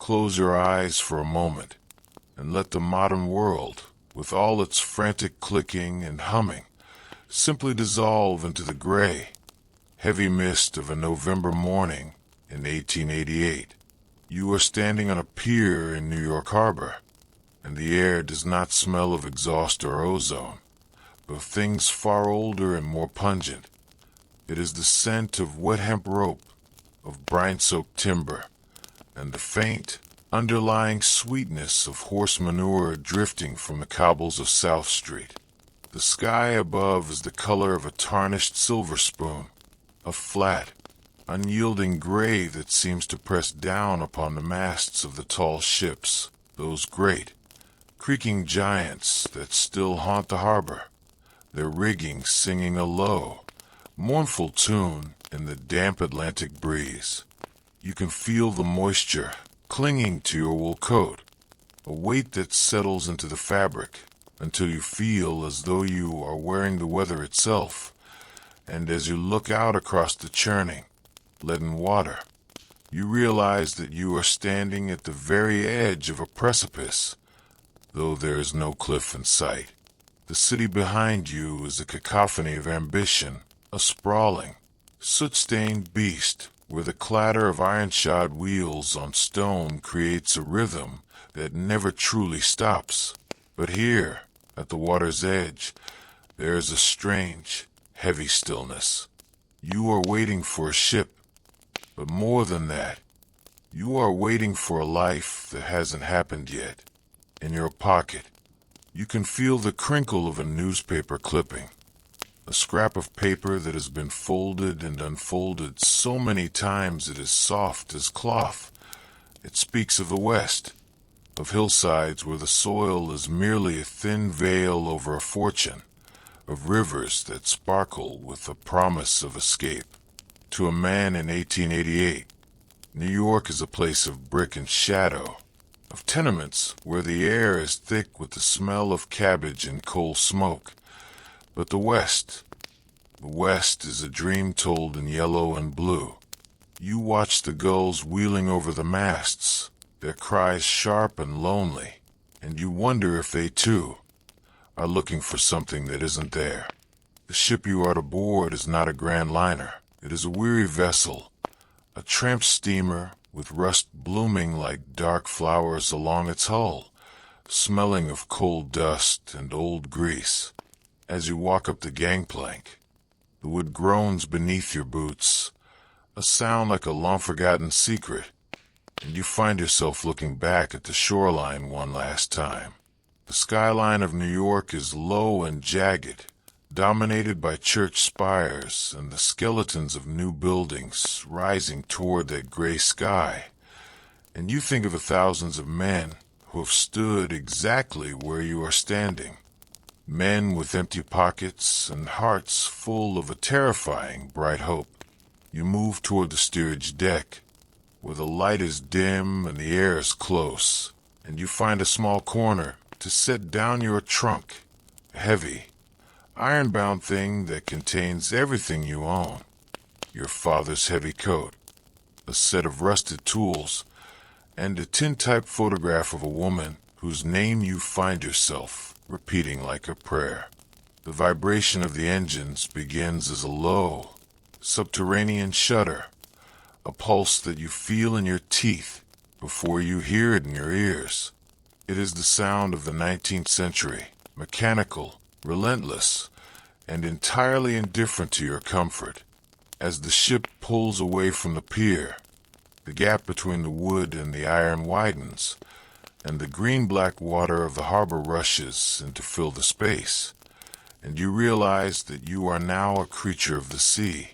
Close your eyes for a moment and let the modern world, with all its frantic clicking and humming, simply dissolve into the gray, heavy mist of a November morning in 1888. You are standing on a pier in New York Harbor, and the air does not smell of exhaust or ozone, but of things far older and more pungent. It is the scent of wet hemp rope, of brine-soaked timber, and the faint, underlying sweetness of horse manure drifting from the cobbles of South Street. The sky above is the color of a tarnished silver spoon, a flat, unyielding gray that seems to press down upon the masts of the tall ships, those great, creaking giants that still haunt the harbor, their rigging singing a low, mournful tune in the damp Atlantic breeze. You can feel the moisture clinging to your wool coat, a weight that settles into the fabric until you feel as though you are wearing the weather itself. And as you look out across the churning, leaden water, you realize that you are standing at the very edge of a precipice, though there is no cliff in sight. The city behind you is a cacophony of ambition, a sprawling, soot-stained beast where the clatter of iron-shod wheels on stone creates a rhythm that never truly stops. But here, at the water's edge, there is a strange, heavy stillness. You are waiting for a ship, but more than that, you are waiting for a life that hasn't happened yet. In your pocket, you can feel the crinkle of a newspaper clipping, a scrap of paper that has been folded and unfolded so many times it is soft as cloth. It speaks of the West, of hillsides where the soil is merely a thin veil over a fortune, of rivers that sparkle with the promise of escape. To a man in 1888, New York is a place of brick and shadow, of tenements where the air is thick with the smell of cabbage and coal smoke. But the West is a dream told in yellow and blue. You watch the gulls wheeling over the masts, their cries sharp and lonely, and you wonder if they too are looking for something that isn't there. The ship you are to board is not a grand liner. It is a weary vessel, a tramp steamer with rust blooming like dark flowers along its hull, smelling of coal dust and old grease. As you walk up the gangplank, the wood groans beneath your boots, a sound like a long-forgotten secret, and you find yourself looking back at the shoreline one last time. The skyline of New York is low and jagged, dominated by church spires and the skeletons of new buildings rising toward that gray sky, and you think of the thousands of men who have stood exactly where you are standing. Men with empty pockets and hearts full of a terrifying bright hope. You move toward the steerage deck, where the light is dim and the air is close, and you find a small corner to set down your trunk, a heavy, iron-bound thing that contains everything you own. Your father's heavy coat, a set of rusted tools, and a tintype photograph of a woman whose name you find yourself repeating like a prayer. The vibration of the engines begins as a low, subterranean shudder, a pulse that you feel in your teeth before you hear it in your ears. It is the sound of the 19th century, mechanical, relentless, and entirely indifferent to your comfort. As the ship pulls away from the pier, the gap between the wood and the iron widens, and the green-black water of the harbor rushes in to fill the space, and you realize that you are now a creature of the sea,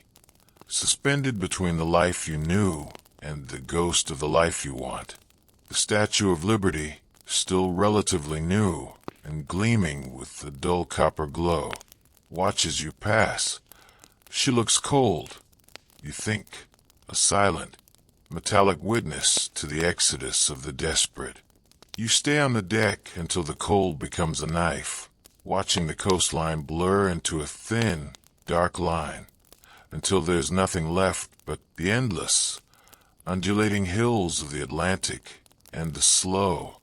suspended between the life you knew and the ghost of the life you want. The Statue of Liberty, still relatively new and gleaming with a dull copper glow, watches you pass. She looks cold, you think, a silent, metallic witness to the exodus of the desperate. You stay on the deck until the cold becomes a knife, watching the coastline blur into a thin, dark line, until there's nothing left but the endless, undulating hills of the Atlantic and the slow,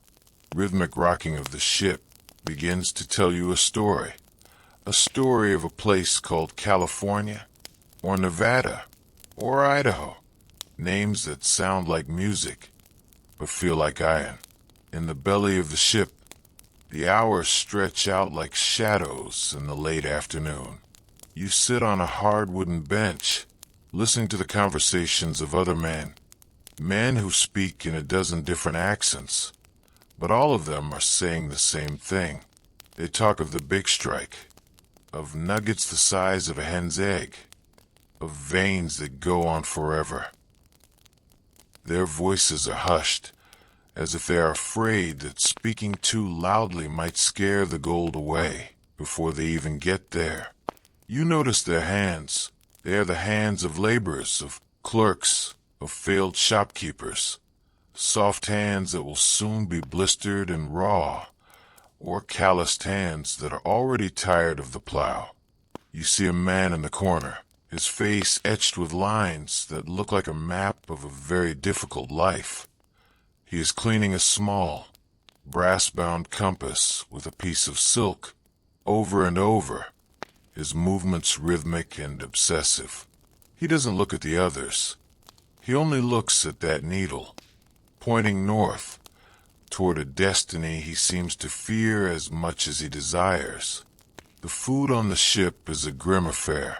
rhythmic rocking of the ship begins to tell you a story of a place called California, or Nevada, or Idaho, names that sound like music, but feel like iron. In the belly of the ship, the hours stretch out like shadows in the late afternoon. You sit on a hard wooden bench, listening to the conversations of other men who speak in a dozen different accents, but all of them are saying the same thing. They talk of the big strike, of nuggets the size of a hen's egg, of veins that go on forever. Their voices are hushed, as if they are afraid that speaking too loudly might scare the gold away before they even get there. You notice their hands. They are the hands of laborers, of clerks, of failed shopkeepers, soft hands that will soon be blistered and raw, or calloused hands that are already tired of the plow. You see a man in the corner, his face etched with lines that look like a map of a very difficult life. He is cleaning a small, brass-bound compass with a piece of silk, over and over, his movements rhythmic and obsessive. He doesn't look at the others. He only looks at that needle, pointing north, toward a destiny he seems to fear as much as he desires. The food on the ship is a grim affair,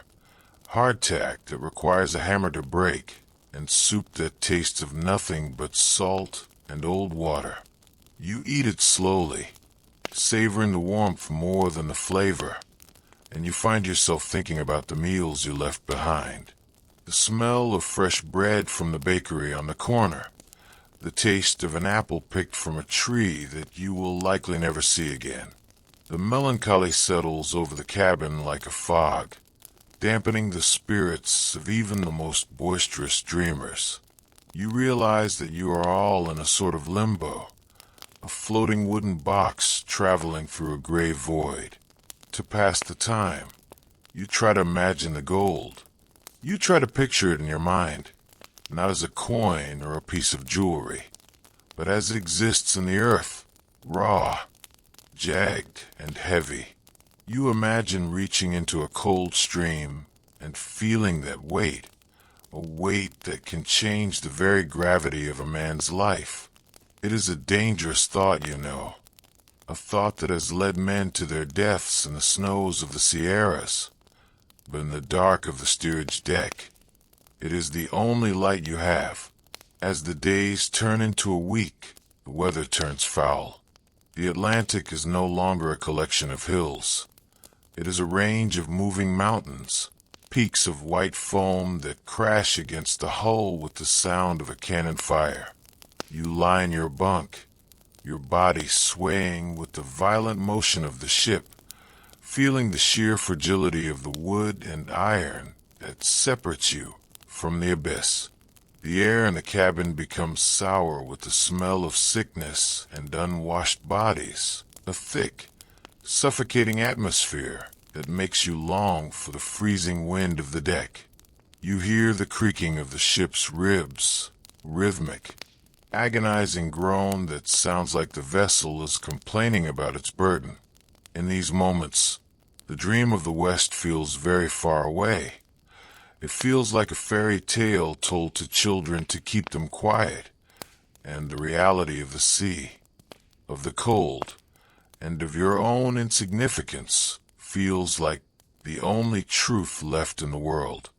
hardtack that requires a hammer to break, and soup that tastes of nothing but salt and old water. You eat it slowly, savoring the warmth more than the flavor, and you find yourself thinking about the meals you left behind. The smell of fresh bread from the bakery on the corner, the taste of an apple picked from a tree that you will likely never see again. The melancholy settles over the cabin like a fog, dampening the spirits of even the most boisterous dreamers. You realize that you are all in a sort of limbo, a floating wooden box traveling through a gray void. To pass the time, you try to imagine the gold. You try to picture it in your mind, not as a coin or a piece of jewelry, but as it exists in the earth, raw, jagged, and heavy. You imagine reaching into a cold stream and feeling that weight, a weight that can change the very gravity of a man's life. It is a dangerous thought, you know, a thought that has led men to their deaths in the snows of the Sierras, but in the dark of the steerage deck, it is the only light you have. As the days turn into a week, the weather turns foul. The Atlantic is no longer a collection of hills. It is a range of moving mountains, peaks of white foam that crash against the hull with the sound of a cannon fire. You lie in your bunk, your body swaying with the violent motion of the ship, feeling the sheer fragility of the wood and iron that separates you from the abyss. The air in the cabin becomes sour with the smell of sickness and unwashed bodies, a thick, suffocating atmosphere that makes you long for the freezing wind of the deck. You hear the creaking of the ship's ribs, rhythmic, agonizing groan that sounds like the vessel is complaining about its burden. In these moments, the dream of the West feels very far away. It feels like a fairy tale told to children to keep them quiet, and the reality of the sea, of the cold, and of your own insignificance feels like the only truth left in the world.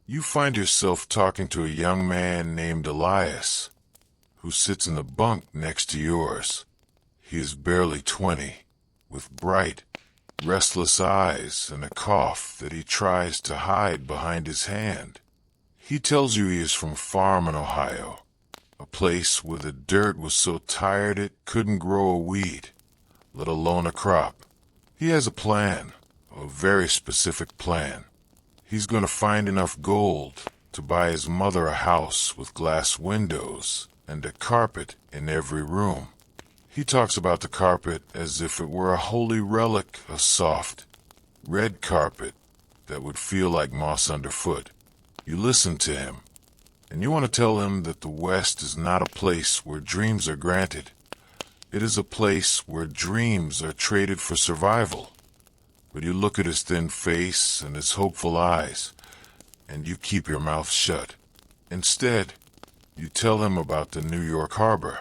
You find yourself talking to a young man named Elias, who sits in the bunk next to yours. He is barely 20, with bright, restless eyes and a cough that he tries to hide behind his hand. He tells you he is from a farm in Ohio, a place where the dirt was so tired it couldn't grow a weed, let alone a crop. He has a plan, a very specific plan. He's going to find enough gold to buy his mother a house with glass windows and a carpet in every room. He talks about the carpet as if it were a holy relic, a soft, red carpet that would feel like moss underfoot. You listen to him, And you want to tell him that the West is not a place where dreams are granted. It is a place where dreams are traded for survival. But you look at his thin face and his hopeful eyes, and you keep your mouth shut. Instead, you tell him about the New York harbor,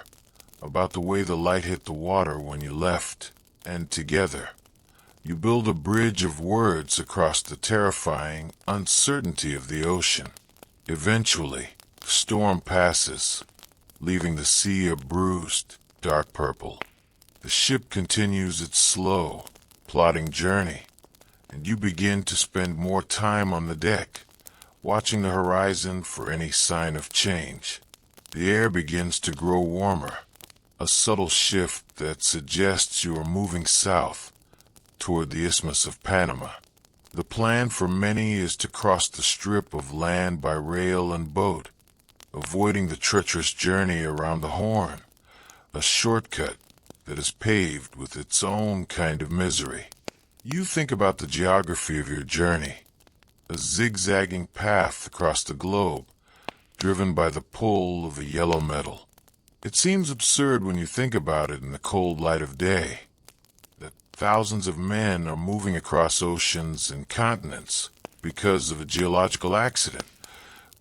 about the way the light hit the water when you left, and together, you build a bridge of words across the terrifying uncertainty of the ocean. Eventually, the storm passes, leaving the sea a bruised, dark purple. The ship continues its slow, plodding journey, and you begin to spend more time on the deck, watching the horizon for any sign of change. The air begins to grow warmer, a subtle shift that suggests you are moving south, toward the Isthmus of Panama. The plan for many is to cross the strip of land by rail and boat, avoiding the treacherous journey around the Horn, a shortcut that is paved with its own kind of misery. You think about the geography of your journey, a zigzagging path across the globe, driven by the pull of a yellow metal. It seems absurd when you think about it in the cold light of day, that thousands of men are moving across oceans and continents because of a geological accident,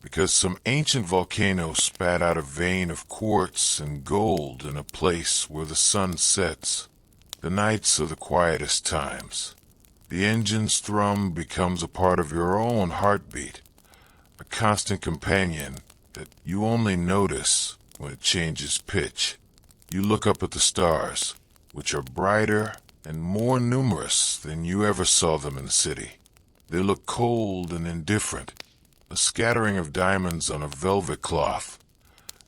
because some ancient volcano spat out a vein of quartz and gold in a place where the sun sets. The nights are the quietest times. The engine's thrum becomes a part of your own heartbeat, a constant companion that you only notice when it changes pitch. You look up at the stars, which are brighter and more numerous than you ever saw them in the city. They look cold and indifferent, a scattering of diamonds on a velvet cloth,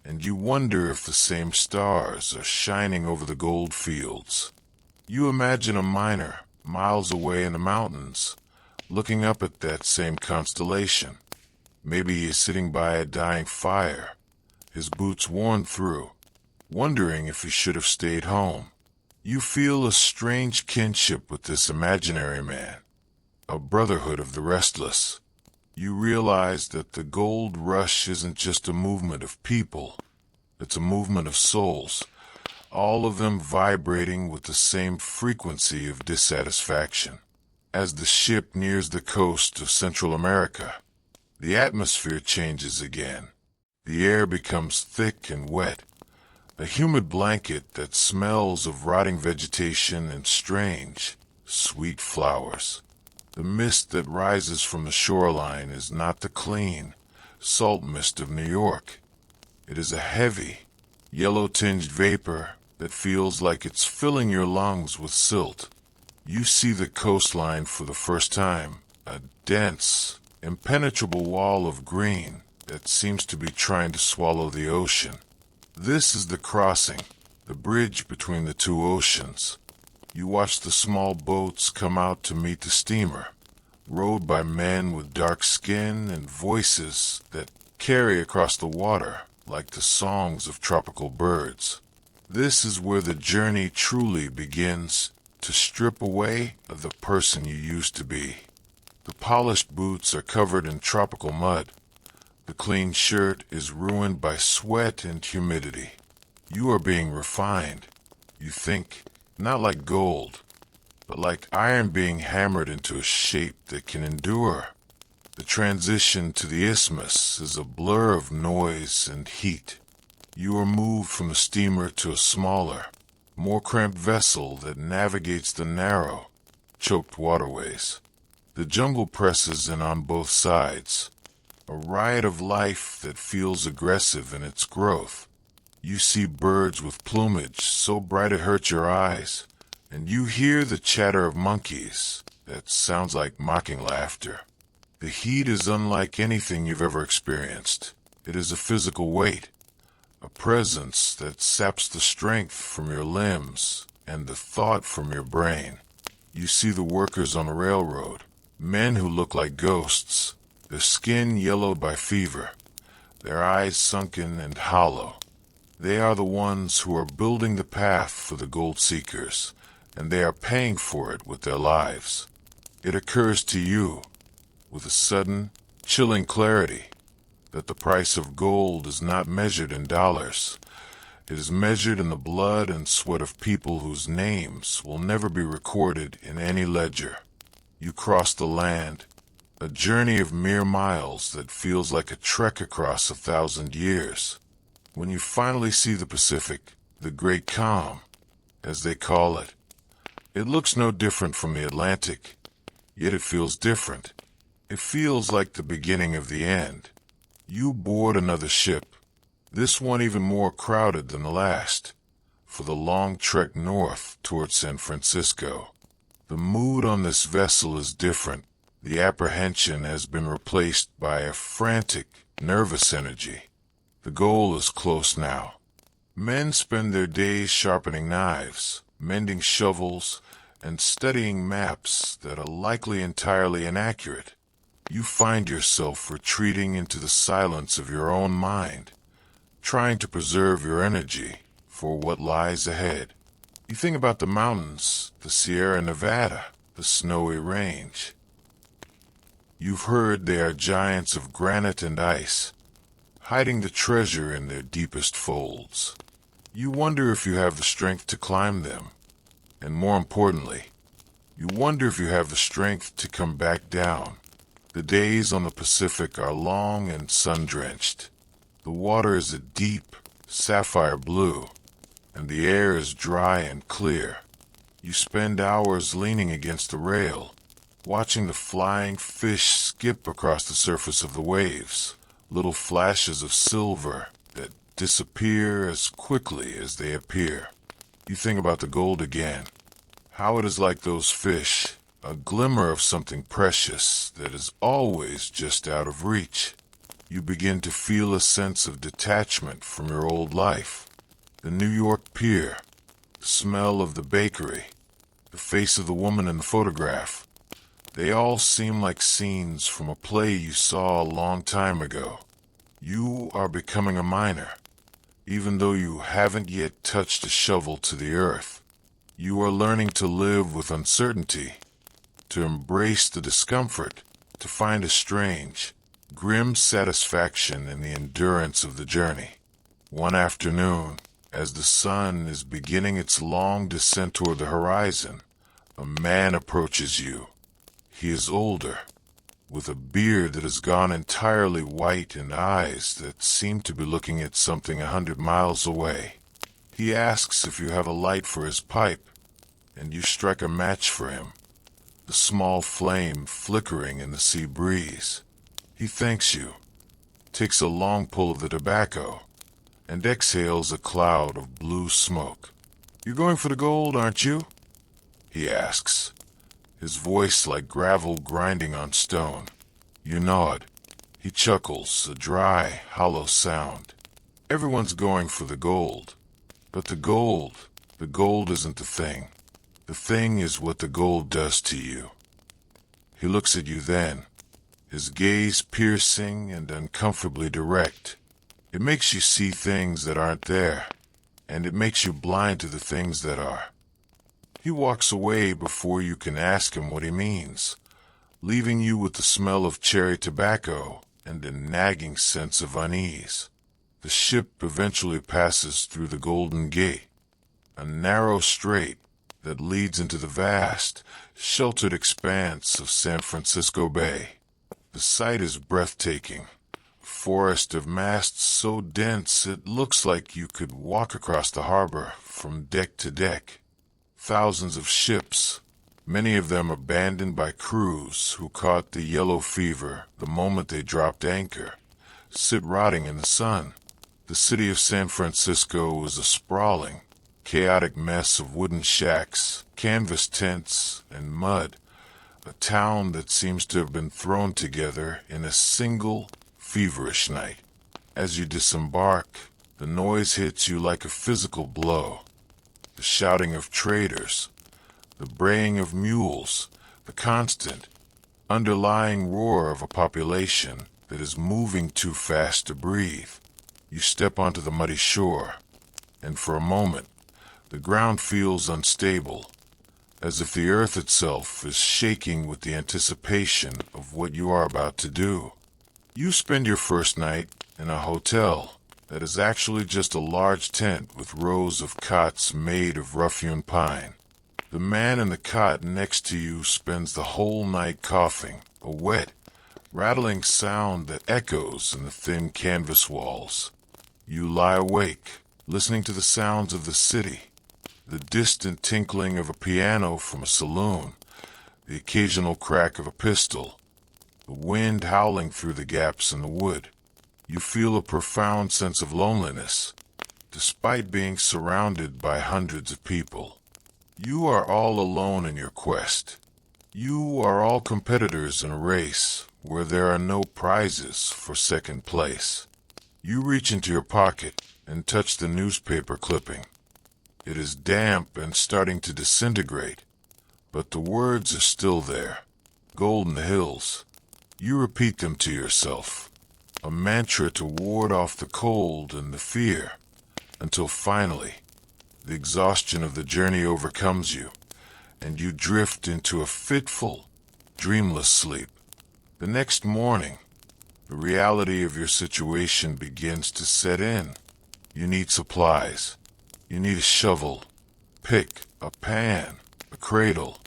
and you wonder if the same stars are shining over the gold fields. You imagine a miner miles away in the mountains, looking up at that same constellation. Maybe he is sitting by a dying fire, his boots worn through, wondering if he should have stayed home. You feel a strange kinship with this imaginary man, a brotherhood of the restless. You realize that the gold rush isn't just a movement of people, it's a movement of souls, all of them vibrating with the same frequency of dissatisfaction. As the ship nears the coast of Central America, the atmosphere changes again. The air becomes thick and wet, a humid blanket that smells of rotting vegetation and strange, sweet flowers. The mist that rises from the shoreline is not the clean, salt mist of New York. It is a heavy, yellow-tinged vapor that feels like it's filling your lungs with silt. You see the coastline for the first time, a dense, impenetrable wall of green that seems to be trying to swallow the ocean. This is the crossing, the bridge between the two oceans. You watch the small boats come out to meet the steamer, rowed by men with dark skin and voices that carry across the water like the songs of tropical birds. This is where the journey truly begins to strip away of the person you used to be. The polished boots are covered in tropical mud. The clean shirt is ruined by sweat and humidity. You are being refined, you think, not like gold, but like iron being hammered into a shape that can endure. The transition to the isthmus is a blur of noise and heat. You are moved from the steamer to a smaller, more cramped vessel that navigates the narrow, choked waterways. The jungle presses in on both sides, a riot of life that feels aggressive in its growth. You see birds with plumage so bright it hurts your eyes, and you hear the chatter of monkeys that sounds like mocking laughter. The heat is unlike anything you've ever experienced. It is a physical weight, a presence that saps the strength from your limbs and the thought from your brain. You see the workers on the railroad, men who look like ghosts, their skin yellowed by fever, their eyes sunken and hollow. They are the ones who are building the path for the gold seekers, and they are paying for it with their lives. It occurs to you, with a sudden, chilling clarity, that the price of gold is not measured in dollars. It is measured in the blood and sweat of people whose names will never be recorded in any ledger. You cross the land, a journey of mere miles that feels like a trek across 1,000 years. When you finally see the Pacific, the Great Calm, as they call it, it looks no different from the Atlantic, yet it feels different. It feels like the beginning of the end. You board another ship, this one even more crowded than the last, for the long trek north towards San Francisco. The mood on this vessel is different. The apprehension has been replaced by a frantic, nervous energy. The goal is close now. Men spend their days sharpening knives, mending shovels, and studying maps that are likely entirely inaccurate. You find yourself retreating into the silence of your own mind, trying to preserve your energy for what lies ahead. You think about the mountains, the Sierra Nevada, the snowy range. You've heard they are giants of granite and ice, hiding the treasure in their deepest folds. You wonder if you have the strength to climb them, and more importantly, you wonder if you have the strength to come back down. The days on the Pacific are long and sun-drenched. The water is a deep, sapphire blue, and the air is dry and clear. You spend hours leaning against the rail, watching the flying fish skip across the surface of the waves, little flashes of silver that disappear as quickly as they appear. You think about the gold again, how it is like those fish, a glimmer of something precious that is always just out of reach. You begin to feel a sense of detachment from your old life. The New York pier, the smell of the bakery, the face of the woman in the photograph. They all seem like scenes from a play you saw a long time ago. You are becoming a miner, even though you haven't yet touched a shovel to the earth. You are learning to live with uncertainty, to embrace the discomfort, to find a strange, grim satisfaction in the endurance of the journey. One afternoon, as the sun is beginning its long descent toward the horizon, a man approaches you. He is older, with a beard that has gone entirely white and eyes that seem to be looking at something 100 miles away. He asks if you have a light for his pipe, and you strike a match for him, the small flame flickering in the sea breeze. He thanks you, takes a long pull of the tobacco, and exhales a cloud of blue smoke. "You're going for the gold, aren't you?" he asks, his voice like gravel grinding on stone. You nod. He chuckles, a dry, hollow sound. Everyone's going for the gold. But the gold isn't the thing. The thing is what the gold does to you. He looks at you then, his gaze piercing and uncomfortably direct. It makes you see things that aren't there, and it makes you blind to the things that are. He walks away before you can ask him what he means, leaving you with the smell of cherry tobacco and a nagging sense of unease. The ship eventually passes through the Golden Gate, a narrow strait that leads into the vast, sheltered expanse of San Francisco Bay. The sight is breathtaking. A forest of masts so dense it looks like you could walk across the harbor from deck to deck. Thousands of ships, many of them abandoned by crews who caught the yellow fever the moment they dropped anchor, sit rotting in the sun. The city of San Francisco is a sprawling, chaotic mess of wooden shacks, canvas tents, and mud, a town that seems to have been thrown together in a single, feverish night. As you disembark, the noise hits you like a physical blow. The shouting of traders, the braying of mules, the constant, underlying roar of a population that is moving too fast to breathe. You step onto the muddy shore, and for a moment, the ground feels unstable, as if the earth itself is shaking with the anticipation of what you are about to do. You spend your first night in a hotel that is actually just a large tent with rows of cots made of rough-hewn pine. The man in the cot next to you spends the whole night coughing, a wet, rattling sound that echoes in the thin canvas walls. You lie awake, listening to the sounds of the city, the distant tinkling of a piano from a saloon, the occasional crack of a pistol, the wind howling through the gaps in the wood. You feel a profound sense of loneliness, despite being surrounded by hundreds of people. You are all alone in your quest. You are all competitors in a race where there are no prizes for second place. You reach into your pocket and touch the newspaper clipping. It is damp and starting to disintegrate, but the words are still there. Golden hills. You repeat them to yourself, a mantra to ward off the cold and the fear, until finally, the exhaustion of the journey overcomes you, and you drift into a fitful, dreamless sleep. The next morning, the reality of your situation begins to set in. You need supplies. You need a shovel, pick, a pan, a cradle,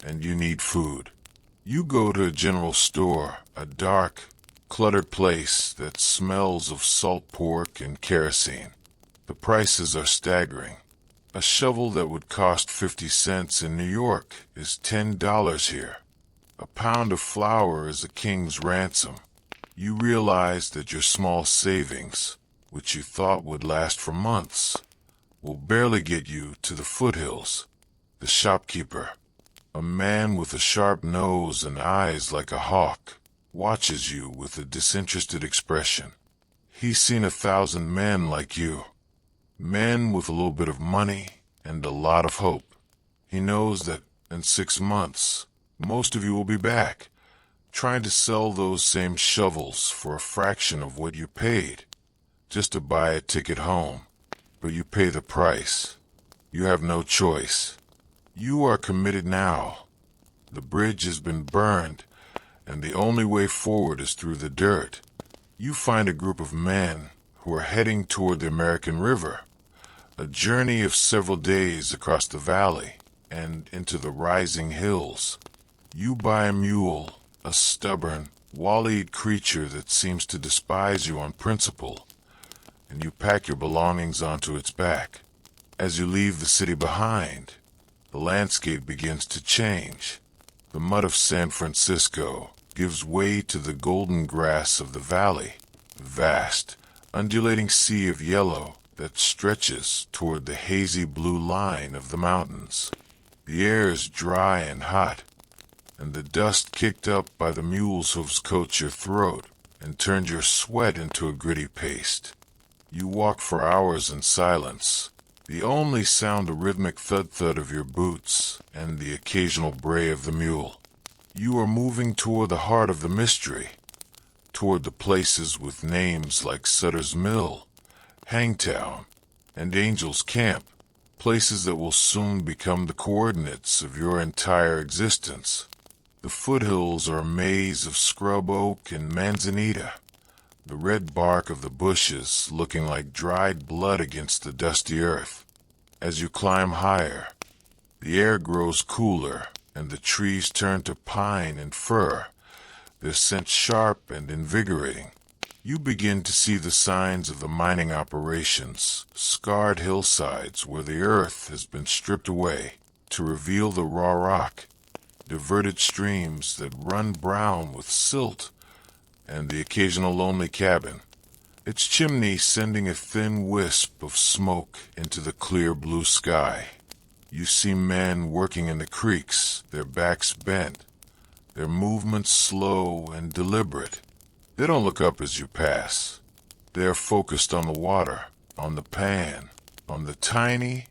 and you need food. You go to a general store, a dark, cluttered place that smells of salt pork and kerosene. The prices are staggering. A shovel that would cost 50 cents in New York is $10 here. A pound of flour is a king's ransom. You realize that your small savings, which you thought would last for months, will barely get you to the foothills. The shopkeeper, a man with a sharp nose and eyes like a hawk, watches you with a disinterested expression. He's seen 1,000 men like you. Men with a little bit of money and a lot of hope. He knows that in 6 months, most of you will be back, trying to sell those same shovels for a fraction of what you paid, just to buy a ticket home. But you pay the price. You have no choice. You are committed now. The bridge has been burned, and the only way forward is through the dirt. You find a group of men who are heading toward the American River, a journey of several days across the valley and into the rising hills. You buy a mule, a stubborn, wall-eyed creature that seems to despise you on principle, and you pack your belongings onto its back. As you leave the city behind, the landscape begins to change. The mud of San Francisco gives way to the golden grass of the valley, a vast, undulating sea of yellow that stretches toward the hazy blue line of the mountains. The air is dry and hot, and the dust kicked up by the mule's hooves coats your throat and turns your sweat into a gritty paste. You walk for hours in silence, the only sound a rhythmic thud-thud of your boots and the occasional bray of the mule. You are moving toward the heart of the mystery, toward the places with names like Sutter's Mill, Hangtown, and Angel's Camp, places that will soon become the coordinates of your entire existence. The foothills are a maze of scrub oak and manzanita, the red bark of the bushes looking like dried blood against the dusty earth. As you climb higher, the air grows cooler and the trees turn to pine and fir, their scent sharp and invigorating. You begin to see the signs of the mining operations, scarred hillsides where the earth has been stripped away to reveal the raw rock, diverted streams that run brown with silt, and the occasional lonely cabin, its chimney sending a thin wisp of smoke into the clear blue sky. You see men working in the creeks, their backs bent, their movements slow and deliberate. They don't look up as you pass. They are focused on the water, on the pan, on the tiny,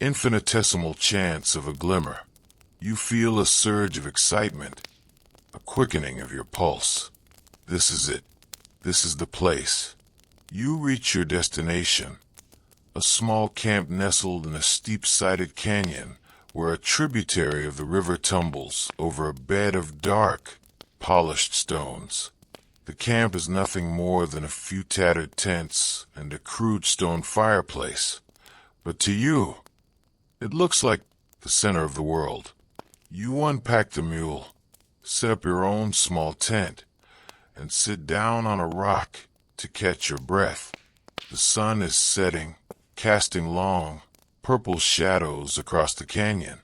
infinitesimal chance of a glimmer. You feel a surge of excitement, a quickening of your pulse. This is it. This is the place. You reach your destination, a small camp nestled in a steep-sided canyon where a tributary of the river tumbles over a bed of dark, polished stones. The camp is nothing more than a few tattered tents and a crude stone fireplace, but to you, it looks like the center of the world. You unpack the mule, set up your own small tent, and sit down on a rock to catch your breath. The sun is setting, casting long, purple shadows across the canyon,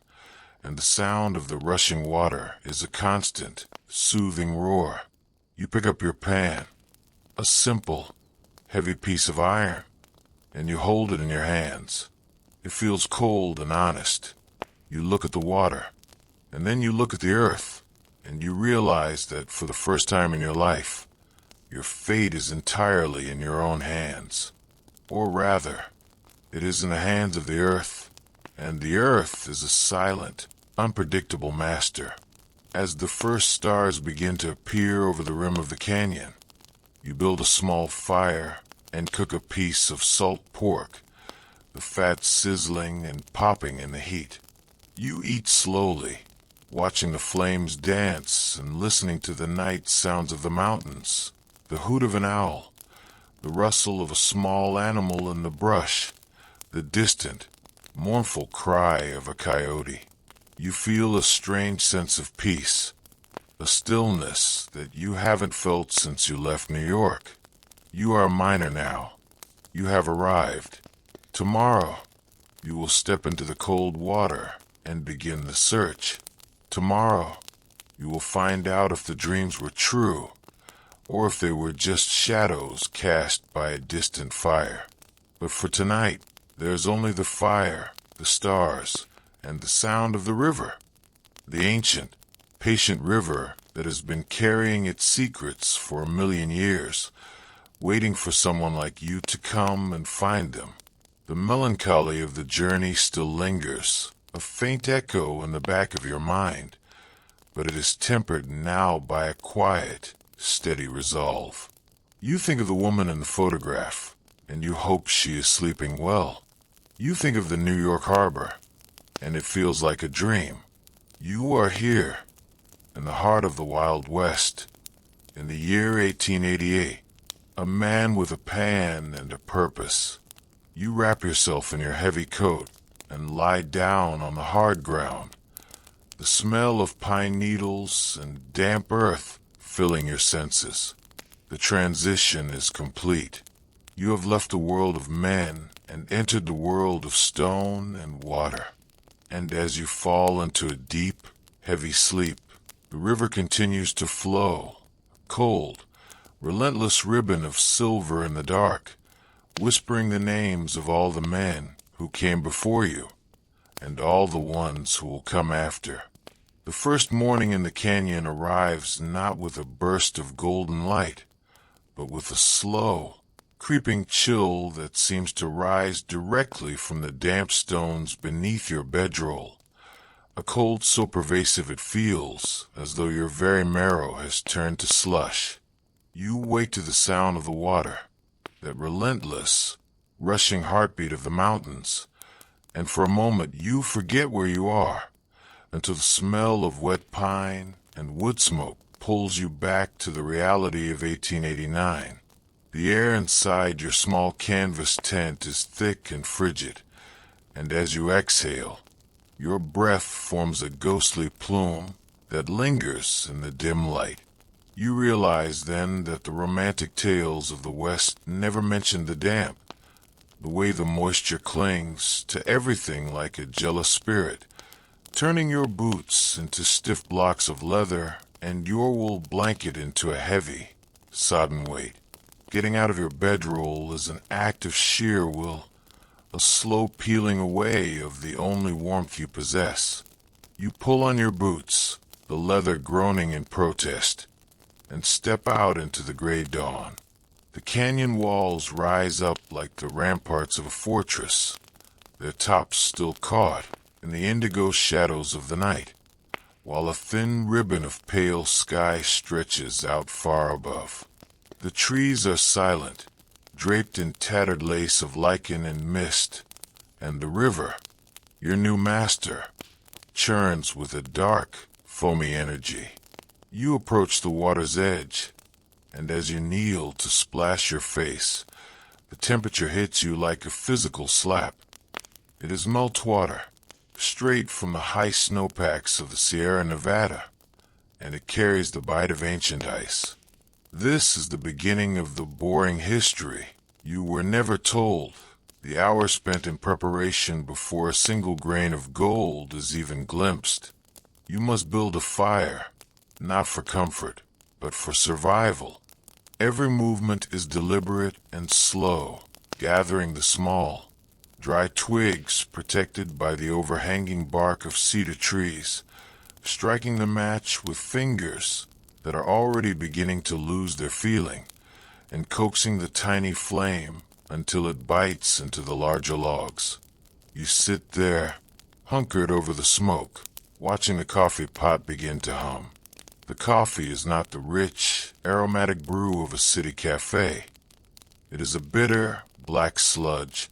and the sound of the rushing water is a constant, soothing roar. You pick up your pan, a simple, heavy piece of iron, and you hold it in your hands. It feels cold and honest. You look at the water, and then you look at the earth, and you realize that for the first time in your life, your fate is entirely in your own hands. Or rather, it is in the hands of the earth, and the earth is a silent, unpredictable master. As the first stars begin to appear over the rim of the canyon, you build a small fire and cook a piece of salt pork, the fat sizzling and popping in the heat. You eat slowly, watching the flames dance and listening to the night sounds of the mountains, the hoot of an owl, the rustle of a small animal in the brush, the distant, mournful cry of a coyote. You feel a strange sense of peace, a stillness that you haven't felt since you left New York. You are a miner now. You have arrived. Tomorrow, you will step into the cold water and begin the search. Tomorrow, you will find out if the dreams were true, or if they were just shadows cast by a distant fire. But for tonight, there's only the fire, the stars, and the sound of the river, the ancient, patient river that has been carrying its secrets for 1,000,000 years, waiting for someone like you to come and find them. The melancholy of the journey still lingers, a faint echo in the back of your mind, but it is tempered now by a quiet, steady resolve. You think of the woman in the photograph, and you hope she is sleeping well. You think of the New York harbor, and it feels like a dream. You are here, in the heart of the Wild West, in the year 1888, a man with a pan and a purpose. You wrap yourself in your heavy coat and lie down on the hard ground, the smell of pine needles and damp earth filling your senses. The transition is complete. You have left the world of men and entered the world of stone and water. And as you fall into a deep, heavy sleep, the river continues to flow, a cold, relentless ribbon of silver in the dark, whispering the names of all the men who came before you, and all the ones who will come after. The first morning in the canyon arrives not with a burst of golden light, but with a slow, creeping chill that seems to rise directly from the damp stones beneath your bedroll, a cold so pervasive it feels as though your very marrow has turned to slush. You wake to the sound of the water, that relentless, rushing heartbeat of the mountains, and for a moment you forget where you are, until the smell of wet pine and wood smoke pulls you back to the reality of 1889. The air inside your small canvas tent is thick and frigid, and as you exhale, your breath forms a ghostly plume that lingers in the dim light. You realize then that the romantic tales of the West never mentioned the damp, the way the moisture clings to everything like a jealous spirit, turning your boots into stiff blocks of leather and your wool blanket into a heavy, sodden weight. Getting out of your bedroll is an act of sheer will, a slow peeling away of the only warmth you possess. You pull on your boots, the leather groaning in protest, and step out into the gray dawn. The canyon walls rise up like the ramparts of a fortress, their tops still caught in the indigo shadows of the night, while a thin ribbon of pale sky stretches out far above. The trees are silent, draped in tattered lace of lichen and mist, and the river, your new master, churns with a dark, foamy energy. You approach the water's edge, and as you kneel to splash your face, the temperature hits you like a physical slap. It is meltwater, straight from the high snowpacks of the Sierra Nevada, and it carries the bite of ancient ice. This is the beginning of the boring history you were never told, the hours spent in preparation before a single grain of gold is even glimpsed. You must build a fire, not for comfort, but for survival. Every movement is deliberate and slow, gathering the small, dry twigs protected by the overhanging bark of cedar trees, striking the match with fingers that are already beginning to lose their feeling, and coaxing the tiny flame until it bites into the larger logs. You sit there, hunkered over the smoke, watching the coffee pot begin to hum. The coffee is not the rich, aromatic brew of a city cafe. It is a bitter, black sludge,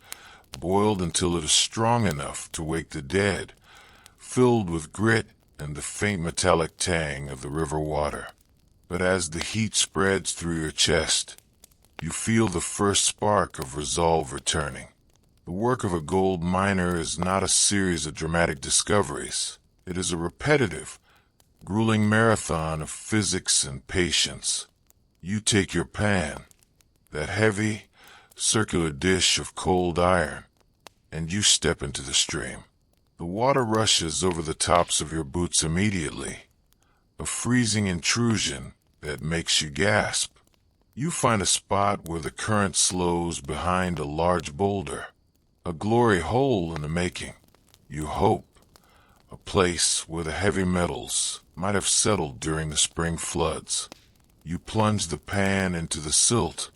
boiled until it is strong enough to wake the dead, filled with grit and the faint metallic tang of the river water. But as the heat spreads through your chest, you feel the first spark of resolve returning. The work of a gold miner is not a series of dramatic discoveries. It is a repetitive, grueling marathon of physics and patience. You take your pan, that heavy, circular dish of cold iron, and you step into the stream. The water rushes over the tops of your boots immediately, a freezing intrusion that makes you gasp. You find a spot where the current slows behind a large boulder, a glory hole in the making. You hope, a place where the heavy metals might have settled during the spring floods. You plunge the pan into the silt,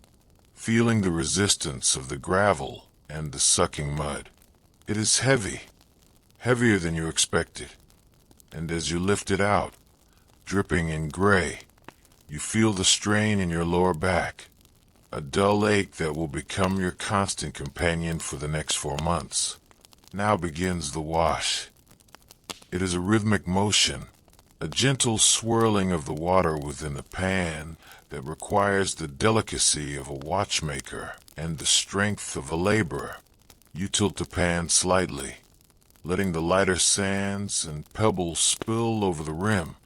feeling the resistance of the gravel and the sucking mud. It is heavy, heavier than you expected, and as you lift it out, dripping in gray, you feel the strain in your lower back, a dull ache that will become your constant companion for the next 4 months. Now begins the wash. It is a rhythmic motion, a gentle swirling of the water within the pan that requires the delicacy of a watchmaker and the strength of a laborer. You tilt the pan slightly, letting the lighter sands and pebbles spill over the rim,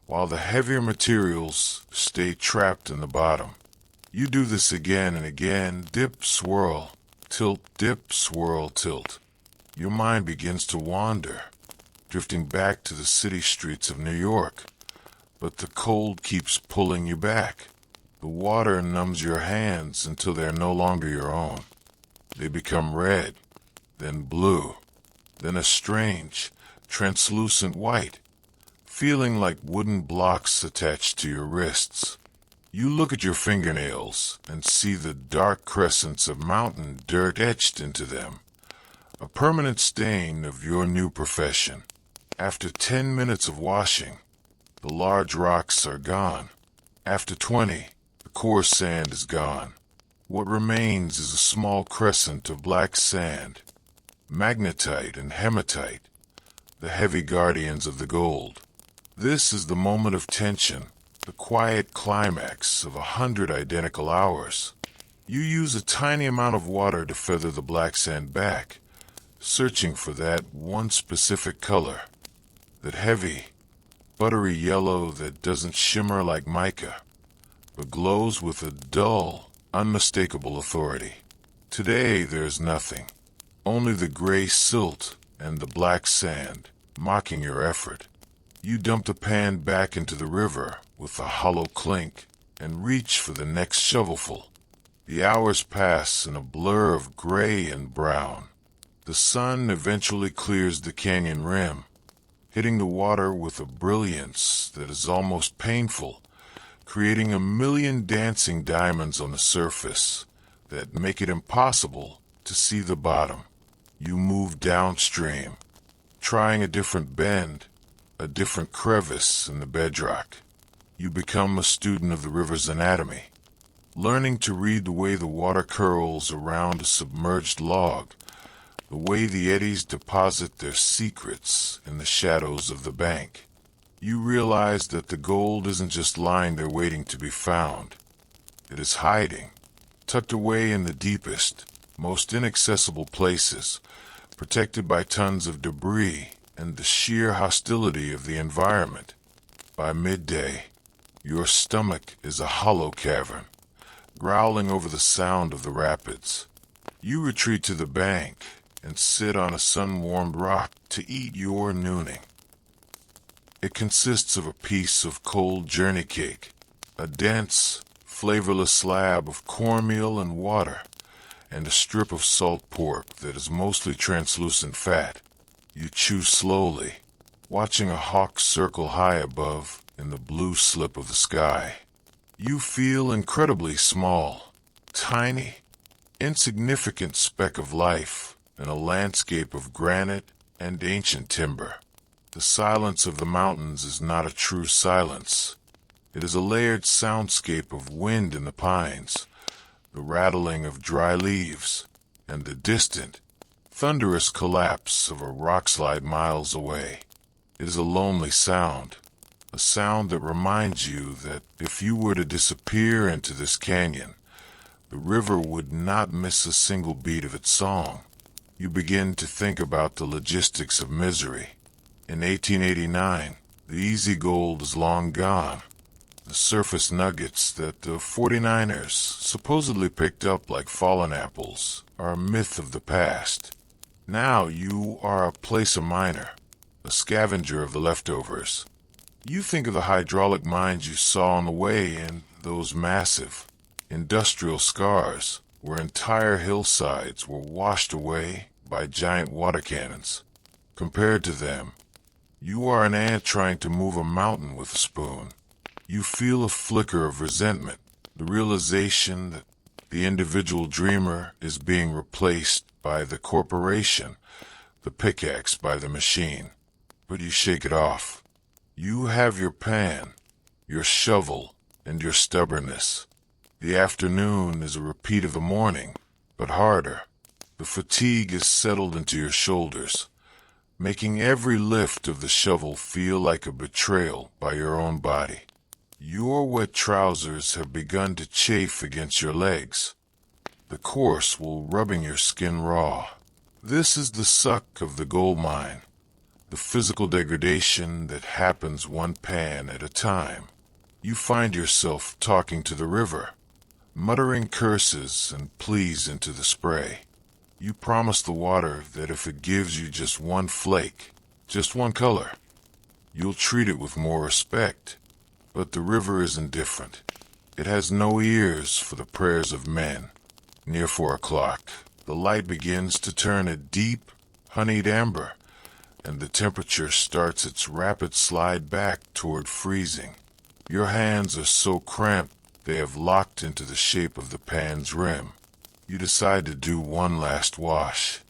while the heavier materials stay trapped in the bottom. You do this again and again, dip, swirl, tilt, dip, swirl, tilt. Your mind begins to wander, drifting back to the city streets of New York, but the cold keeps pulling you back. The water numbs your hands until they are no longer your own. They become red, then blue, then a strange, translucent white, feeling like wooden blocks attached to your wrists. You look at your fingernails and see the dark crescents of mountain dirt etched into them, a permanent stain of your new profession. After 10 minutes of washing, the large rocks are gone. After 20, the coarse sand is gone. What remains is a small crescent of black sand, magnetite and hematite, the heavy guardians of the gold. This is the moment of tension, the quiet climax of 100 identical hours. You use a tiny amount of water to feather the black sand back, searching for that one specific color, that heavy, buttery yellow that doesn't shimmer like mica, but glows with a dull, unmistakable authority. Today there's nothing, only the gray silt and the black sand, mocking your effort. You dump the pan back into the river with a hollow clink and reach for the next shovelful. The hours pass in a blur of gray and brown. The sun eventually clears the canyon rim, hitting the water with a brilliance that is almost painful, creating a million dancing diamonds on the surface that make it impossible to see the bottom. You move downstream, trying a different bend, a different crevice in the bedrock. You become a student of the river's anatomy, learning to read the way the water curls around a submerged log, the way the eddies deposit their secrets in the shadows of the bank. You realize that the gold isn't just lying there waiting to be found. It is hiding, tucked away in the deepest, most inaccessible places, protected by tons of debris and the sheer hostility of the environment. By midday, your stomach is a hollow cavern, growling over the sound of the rapids. You retreat to the bank and sit on a sun-warmed rock to eat your nooning. It consists of a piece of cold journey cake, a dense, flavorless slab of cornmeal and water, and a strip of salt pork that is mostly translucent fat. You chew slowly, watching a hawk circle high above in the blue slip of the sky. You feel incredibly small, tiny, insignificant speck of life in a landscape of granite and ancient timber. The silence of the mountains is not a true silence. It is a layered soundscape of wind in the pines, the rattling of dry leaves, and the distant, thunderous collapse of a rockslide miles away. It is a lonely sound, a sound that reminds you that if you were to disappear into this canyon, the river would not miss a single beat of its song. You begin to think about the logistics of misery. In 1889, the easy gold is long gone. The surface nuggets that the 49ers supposedly picked up like fallen apples are a myth of the past. Now you are a placer miner, a scavenger of the leftovers. You think of the hydraulic mines you saw on the way and those massive, industrial scars where entire hillsides were washed away by giant water cannons. Compared to them, you are an ant trying to move a mountain with a spoon. You feel a flicker of resentment, the realization that the individual dreamer is being replaced by the corporation, the pickaxe by the machine. But you shake it off. You have your pan, your shovel, and your stubbornness. The afternoon is a repeat of the morning, but harder. The fatigue is settled into your shoulders, making every lift of the shovel feel like a betrayal by your own body. Your wet trousers have begun to chafe against your legs, the coarse wool rubbing your skin raw. This is the suck of the gold mine, the physical degradation that happens one pan at a time. You find yourself talking to the river, muttering curses and pleas into the spray. You promise the water that if it gives you just one flake, just one color, you'll treat it with more respect. But the river is indifferent. It has no ears for the prayers of men. Near 4 o'clock, the light begins to turn a deep, honeyed amber, and the temperature starts its rapid slide back toward freezing. Your hands are so cramped they have locked into the shape of the pan's rim. You decide to do one last wash.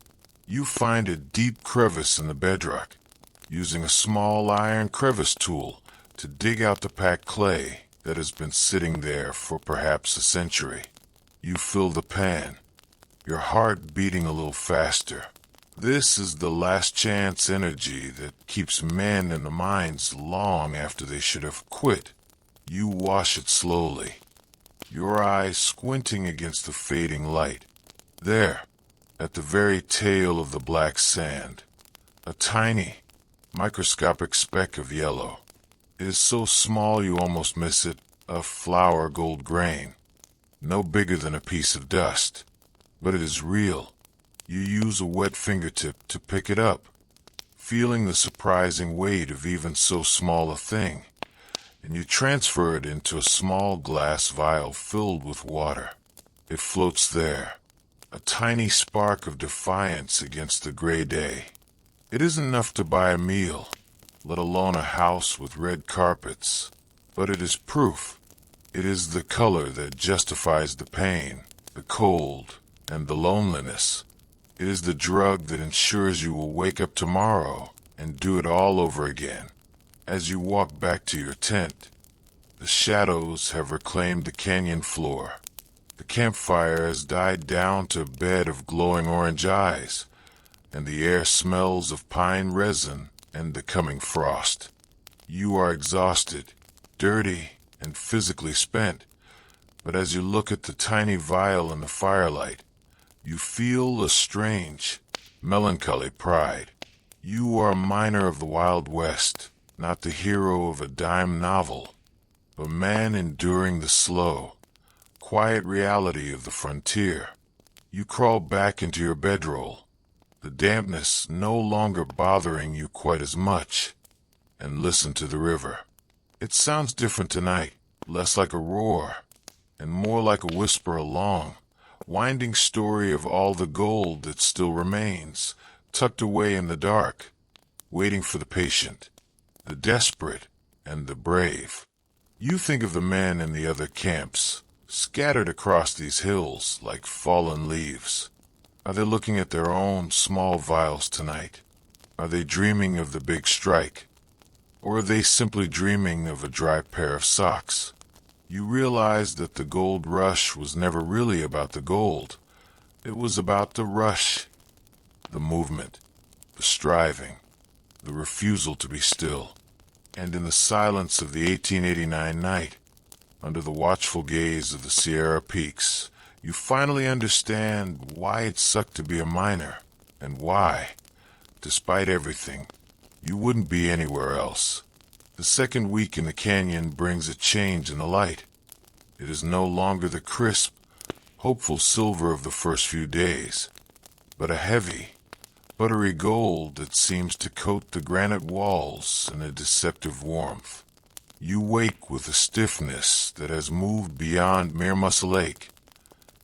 You find a deep crevice in the bedrock, using a small iron crevice tool to dig out the packed clay that has been sitting there for perhaps a century. You fill the pan, your heart beating a little faster. This is the last chance energy that keeps men in the mines long after they should have quit. You wash it slowly, your eyes squinting against the fading light. There, at the very tail of the black sand, a tiny, microscopic speck of yellow. It is so small you almost miss it, a flour gold grain, no bigger than a piece of dust. But it is real. You use a wet fingertip to pick it up, feeling the surprising weight of even so small a thing, and you transfer it into a small glass vial filled with water. It floats there, a tiny spark of defiance against the gray day. It isn't enough to buy a meal, let alone a house with red carpets, but it is proof. It is the color that justifies the pain, the cold, and the loneliness. It is the drug that ensures you will wake up tomorrow and do it all over again. As you walk back to your tent, the shadows have reclaimed the canyon floor. The campfire has died down to a bed of glowing orange eyes, and the air smells of pine resin and the coming frost. You are exhausted, dirty, and physically spent, But as you look at the tiny vial in the firelight, you feel a strange, melancholy pride. You are a miner of the Wild West, not the hero of a dime novel, but a man enduring the slow, quiet reality of the frontier. You crawl back into your bedroll, the dampness no longer bothering you quite as much, and listen to the river. It sounds different tonight, less like a roar, and more like a whisper along, winding story of all the gold that still remains, tucked away in the dark, waiting for the patient, the desperate, and the brave. You think of the men in the other camps, scattered across these hills like fallen leaves. Are they looking at their own small vials tonight? Are they dreaming of the big strike? Or are they simply dreaming of a dry pair of socks? You realize that the gold rush was never really about the gold. It was about the rush, the movement, the striving, the refusal to be still. And in the silence of the 1889 night, under the watchful gaze of the Sierra Peaks, you finally understand why it sucked to be a miner, and why, despite everything, you wouldn't be anywhere else. The second week in the canyon brings a change in the light. It is no longer the crisp, hopeful silver of the first few days, but a heavy, buttery gold that seems to coat the granite walls in a deceptive warmth. You wake with a stiffness that has moved beyond mere muscle ache.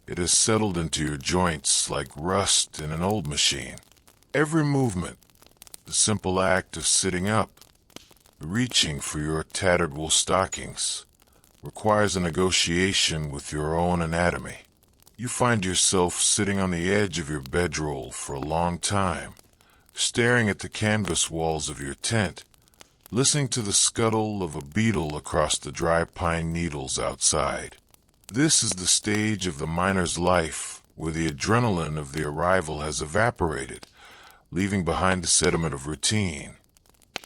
It has settled into your joints like rust in an old machine. Every movement, the simple act of sitting up, reaching for your tattered wool stockings, requires a negotiation with your own anatomy. You find yourself sitting on the edge of your bedroll for a long time, staring at the canvas walls of your tent, listening to the scuttle of a beetle across the dry pine needles outside. This is the stage of the miner's life where the adrenaline of the arrival has evaporated, leaving behind the sediment of routine.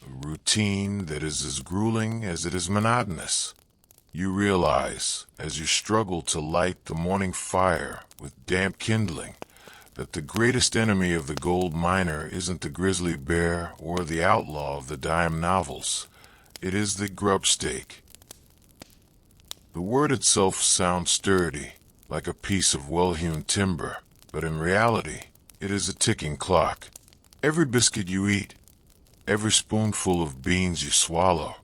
A routine that is as grueling as it is monotonous. You realize, as you struggle to light the morning fire with damp kindling, that the greatest enemy of the gold miner isn't the grizzly bear or the outlaw of the dime novels. It is the grubstake. The word itself sounds sturdy, like a piece of well-hewn timber, but in reality, it is a ticking clock. Every biscuit you eat, every spoonful of beans you swallow,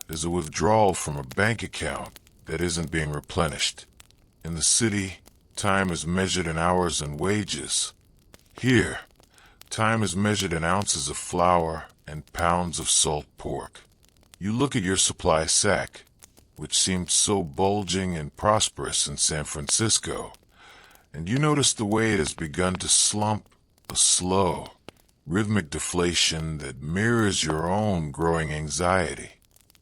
is a withdrawal from a bank account that isn't being replenished. In the city, time is measured in hours and wages. Here, time is measured in ounces of flour and pounds of salt pork. You look at your supply sack, which seemed so bulging and prosperous in San Francisco, and you notice the way it has begun to slump, a slow, rhythmic deflation that mirrors your own growing anxiety.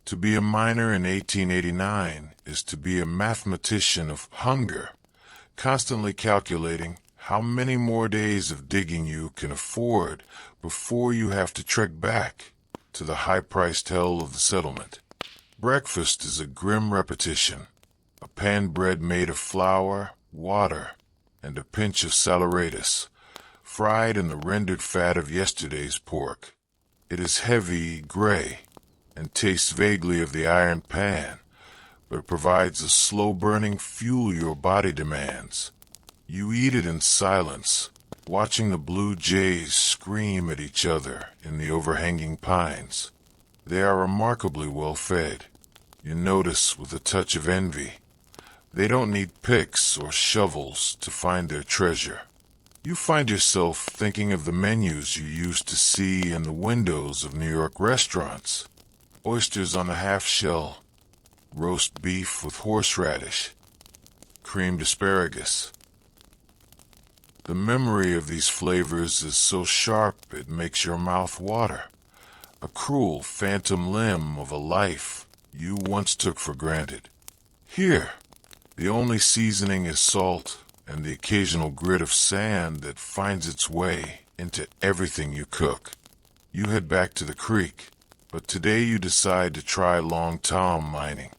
To be a miner in 1889 is to be a mathematician of hunger, constantly calculating how many more days of digging you can afford before you have to trek back to the high-priced hell of the settlement. Breakfast is a grim repetition, a pan bread made of flour, water, and a pinch of saleratus, fried in the rendered fat of yesterday's pork. It is heavy, gray, and tastes vaguely of the iron pan, but it provides the slow-burning fuel your body demands. You eat it in silence, watching the blue jays scream at each other in the overhanging pines. They are remarkably well fed. You notice with a touch of envy. They don't need picks or shovels to find their treasure. You find yourself thinking of the menus you used to see in the windows of New York restaurants. Oysters on a half-shell, roast beef with horseradish, creamed asparagus. The memory of these flavors is so sharp it makes your mouth water, a cruel phantom limb of a life you once took for granted. Here, the only seasoning is salt and the occasional grit of sand that finds its way into everything you cook. You head back to the creek, but today you decide to try Long Tom mining.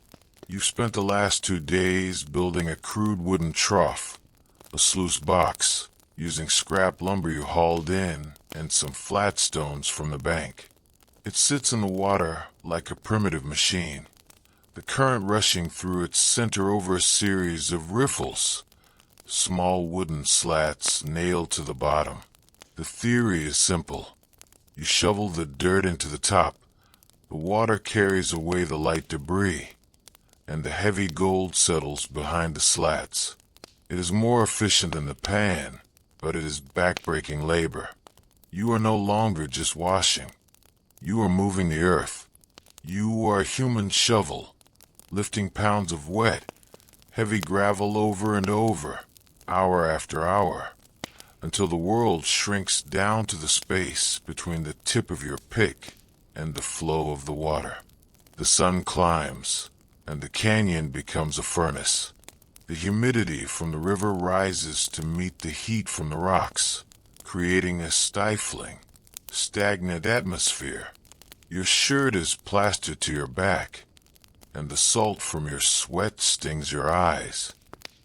You've spent the last 2 days building a crude wooden trough, a sluice box, using scrap lumber you hauled in and some flat stones from the bank. It sits in the water like a primitive machine, the current rushing through its center over a series of riffles, small wooden slats nailed to the bottom. The theory is simple. You shovel the dirt into the top, the water carries away the light debris, and the heavy gold settles behind the slats. It is more efficient than the pan, but it is backbreaking labor. You are no longer just washing. You are moving the earth. You are a human shovel, lifting pounds of wet, heavy gravel over and over, hour after hour, until the world shrinks down to the space between the tip of your pick and the flow of the water. The sun climbs, and the canyon becomes a furnace. The humidity from the river rises to meet the heat from the rocks, creating a stifling, stagnant atmosphere. Your shirt is plastered to your back, and the salt from your sweat stings your eyes.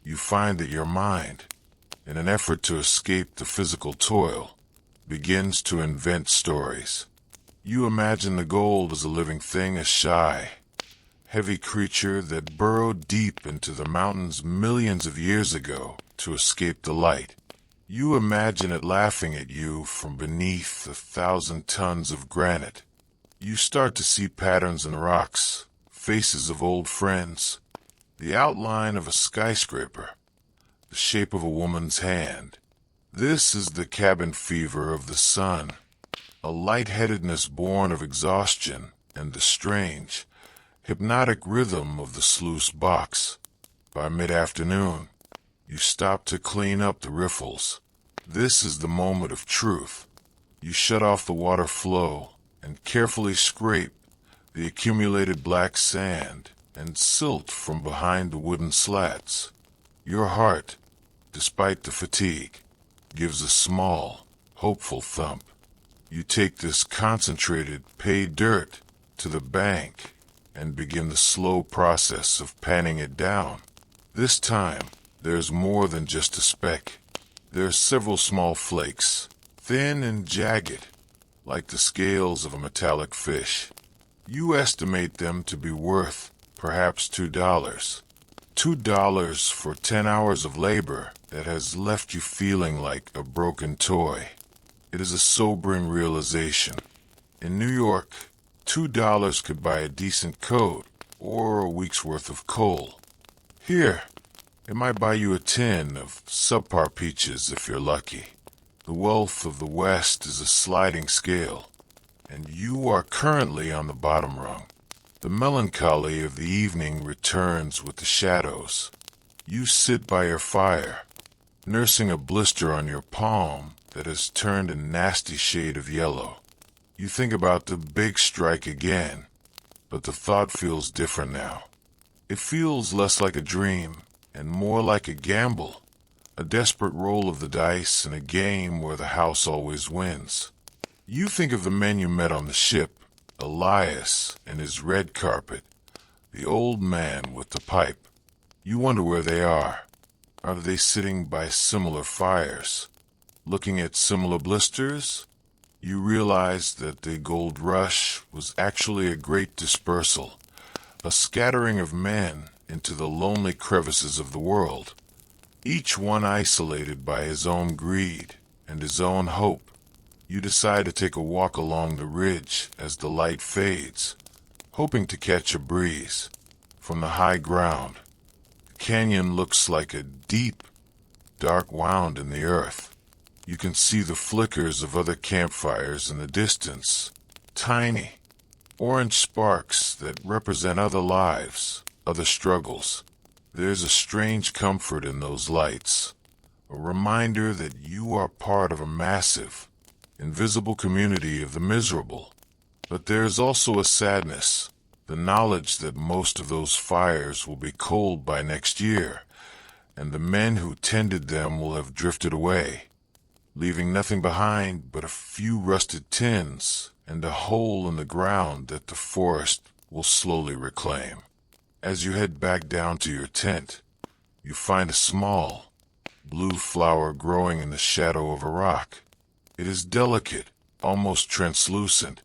You find that your mind, in an effort to escape the physical toil, begins to invent stories. You imagine the gold as a living thing, a shy, heavy creature that burrowed deep into the mountains millions of years ago to escape the light. You imagine it laughing at you from beneath 1,000 tons of granite. You start to see patterns in the rocks, faces of old friends, the outline of a skyscraper, the shape of a woman's hand. This is the cabin fever of the sun, a lightheadedness born of exhaustion and the strange, hypnotic rhythm of the sluice box. By mid-afternoon, you stop to clean up the riffles. This is the moment of truth. You shut off the water flow and carefully scrape the accumulated black sand and silt from behind the wooden slats. Your heart, despite the fatigue, gives a small, hopeful thump. You take this concentrated pay dirt to the bank and begin the slow process of panning it down. This time, there's more than just a speck. There are several small flakes, thin and jagged, like the scales of a metallic fish. You estimate them to be worth perhaps $2. $2 for 10 hours of labor that has left you feeling like a broken toy. It is a sobering realization. In New York, $2 could buy a decent coat or a week's worth of coal. Here, it might buy you a tin of subpar peaches if you're lucky. The wealth of the West is a sliding scale, and you are currently on the bottom rung. The melancholy of the evening returns with the shadows. You sit by your fire, nursing a blister on your palm that has turned a nasty shade of yellow. You think about the big strike again, but the thought feels different now. It feels less like a dream and more like a gamble, a desperate roll of the dice in a game where the house always wins. You think of the men you met on the ship, Elias and his red carpet, the old man with the pipe. You wonder where they are. Are they sitting by similar fires, looking at similar blisters? You realize that the gold rush was actually a great dispersal, a scattering of men into the lonely crevices of the world, each one isolated by his own greed and his own hope. You decide to take a walk along the ridge as the light fades, hoping to catch a breeze. From the high ground, the canyon looks like a deep, dark wound in the earth. You can see the flickers of other campfires in the distance, tiny, orange sparks that represent other lives, other struggles. There's a strange comfort in those lights, a reminder that you are part of a massive, invisible community of the miserable. But there is also a sadness, the knowledge that most of those fires will be cold by next year, and the men who tended them will have drifted away, leaving nothing behind but a few rusted tins and a hole in the ground that the forest will slowly reclaim. As you head back down to your tent, you find a small, blue flower growing in the shadow of a rock. It is delicate, almost translucent,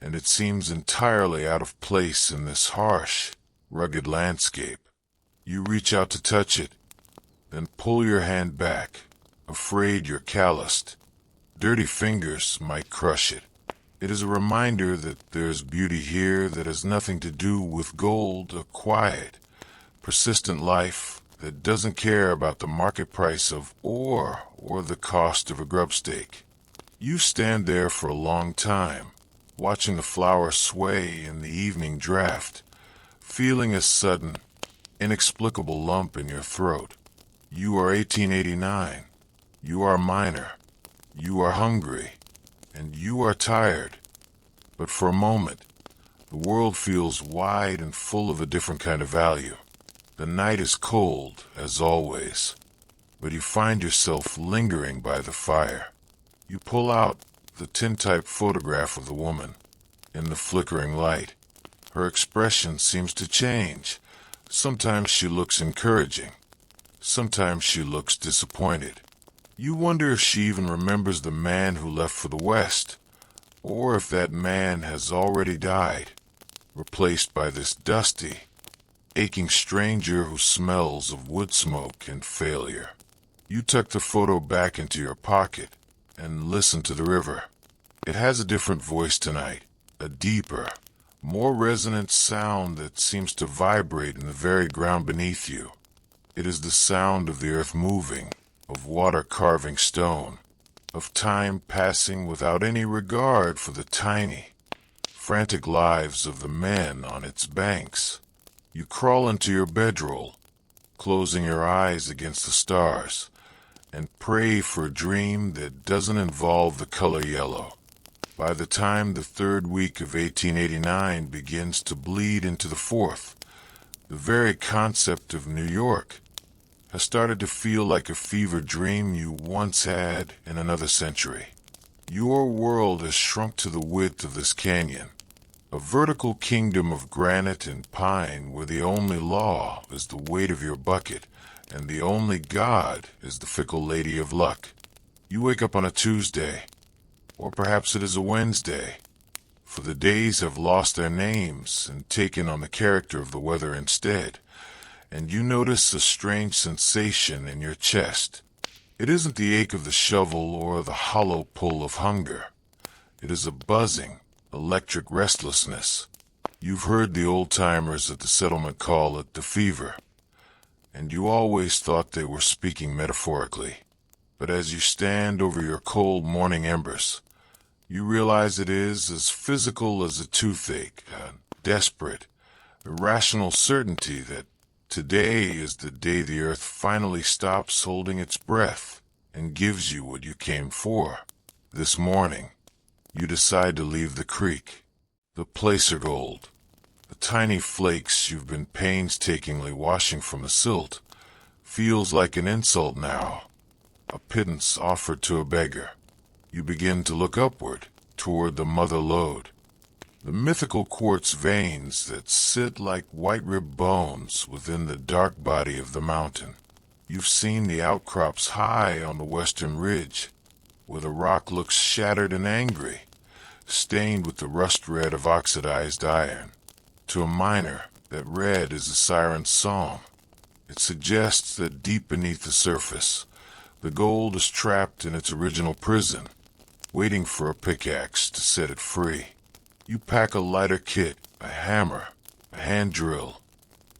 and it seems entirely out of place in this harsh, rugged landscape. You reach out to touch it, then pull your hand back, afraid you're calloused. Dirty fingers might crush it. It is a reminder that there's beauty here that has nothing to do with gold, a quiet, persistent life that doesn't care about the market price of ore or the cost of a grub stake. You stand there for a long time, watching the flower sway in the evening draft, feeling a sudden, inexplicable lump in your throat. You are 1889. You are a miner. You are hungry. And you are tired. But for a moment, the world feels wide and full of a different kind of value. The night is cold, as always, but you find yourself lingering by the fire. You pull out the tintype photograph of the woman. In the flickering light, her expression seems to change. Sometimes she looks encouraging. Sometimes she looks disappointed. You wonder if she even remembers the man who left for the West, or if that man has already died, replaced by this dusty, aching stranger who smells of wood smoke and failure. You tuck the photo back into your pocket and listen to the river. It has a different voice tonight, a deeper, more resonant sound that seems to vibrate in the very ground beneath you. It is the sound of the earth moving, of water carving stone, of time passing without any regard for the tiny, frantic lives of the men on its banks. You crawl into your bedroll, closing your eyes against the stars, and pray for a dream that doesn't involve the color yellow. By the time the third week of 1889 begins to bleed into the fourth, the very concept of New York has started to feel like a fever dream you once had in another century. Your world has shrunk to the width of this canyon, a vertical kingdom of granite and pine where the only law is the weight of your bucket and the only god is the fickle lady of luck. You wake up on a Tuesday, or perhaps it is a Wednesday, for the days have lost their names and taken on the character of the weather instead, and you notice a strange sensation in your chest. It isn't the ache of the shovel or the hollow pull of hunger. It is a buzzing, electric restlessness. You've heard the old-timers at the settlement call it the fever, and you always thought they were speaking metaphorically. But as you stand over your cold morning embers, you realize it is as physical as a toothache, a desperate, irrational certainty that today is the day the earth finally stops holding its breath and gives you what you came for. This morning, you decide to leave the creek, the placer gold, the tiny flakes you've been painstakingly washing from the silt. Feels like an insult now, a pittance offered to a beggar. You begin to look upward, toward the mother lode, the mythical quartz veins that sit like white-ribbed bones within the dark body of the mountain. You've seen the outcrops high on the western ridge, where the rock looks shattered and angry, stained with the rust red of oxidized iron. To a miner, that red is a siren's song. It suggests that deep beneath the surface, the gold is trapped in its original prison, waiting for a pickaxe to set it free. You pack a lighter kit, a hammer, a hand drill,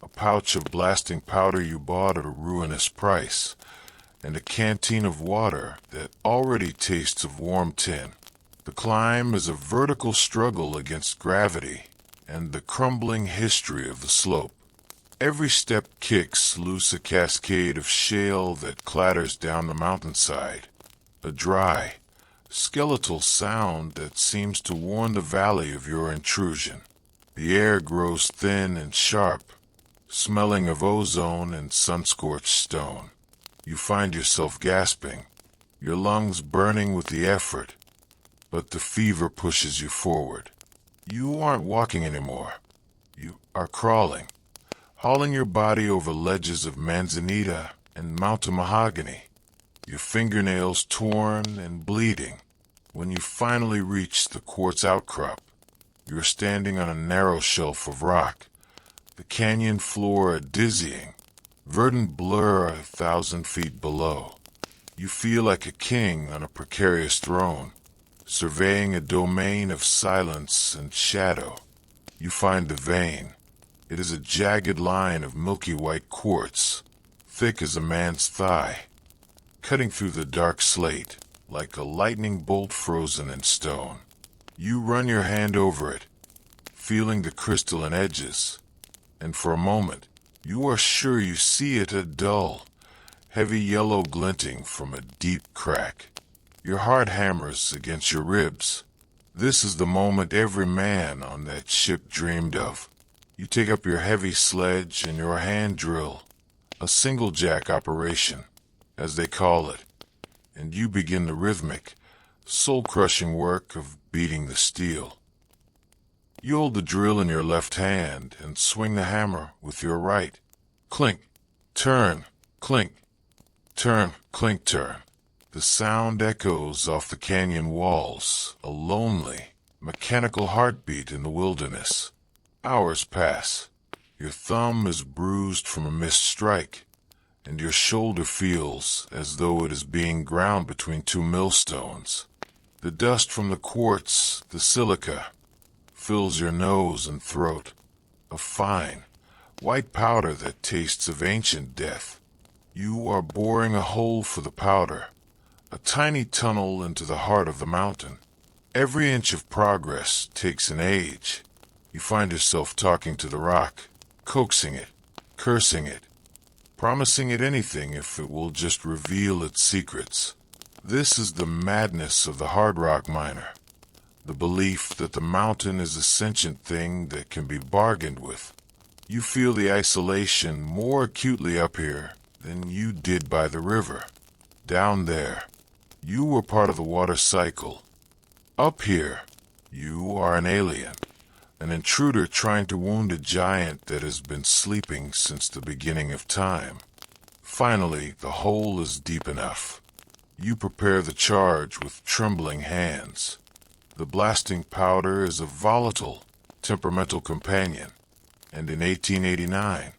a pouch of blasting powder you bought at a ruinous price, and a canteen of water that already tastes of warm tin. The climb is a vertical struggle against gravity and the crumbling history of the slope. Every step kicks loose a cascade of shale that clatters down the mountainside, a dry, skeletal sound that seems to warn the valley of your intrusion. The air grows thin and sharp, smelling of ozone and sun-scorched stone. You find yourself gasping, your lungs burning with the effort, but the fever pushes you forward. You aren't walking anymore. You are crawling, hauling your body over ledges of manzanita and mountain mahogany, your fingernails torn and bleeding. When you finally reach the quartz outcrop, you are standing on a narrow shelf of rock, the canyon floor a dizzying, verdant blur 1,000 feet below. You feel like a king on a precarious throne, surveying a domain of silence and shadow. You find the vein. It is a jagged line of milky white quartz, thick as a man's thigh, cutting through the dark slate like a lightning bolt frozen in stone. You run your hand over it, feeling the crystalline edges, and for a moment, you are sure you see it, a dull, heavy yellow glinting from a deep crack. Your heart hammers against your ribs. This is the moment every man on that ship dreamed of. You take up your heavy sledge and your hand drill, a single jack operation, as they call it, and you begin the rhythmic, soul-crushing work of beating the steel. You hold the drill in your left hand and swing the hammer with your right. Clink, turn, clink, turn, clink, turn. The sound echoes off the canyon walls, a lonely, mechanical heartbeat in the wilderness. Hours pass. Your thumb is bruised from a missed strike, and your shoulder feels as though it is being ground between two millstones. The dust from the quartz, the silica, fills your nose and throat, a fine, white powder that tastes of ancient death. You are boring a hole for the powder, a tiny tunnel into the heart of the mountain. Every inch of progress takes an age. You find yourself talking to the rock, coaxing it, cursing it, promising it anything if it will just reveal its secrets. This is the madness of the hard rock miner, the belief that the mountain is a sentient thing that can be bargained with. You feel the isolation more acutely up here than you did by the river. Down there, you were part of the water cycle. Up here, you are an alien, an intruder trying to wound a giant that has been sleeping since the beginning of time. Finally, the hole is deep enough. You prepare the charge with trembling hands. The blasting powder is a volatile, temperamental companion, and in 1889,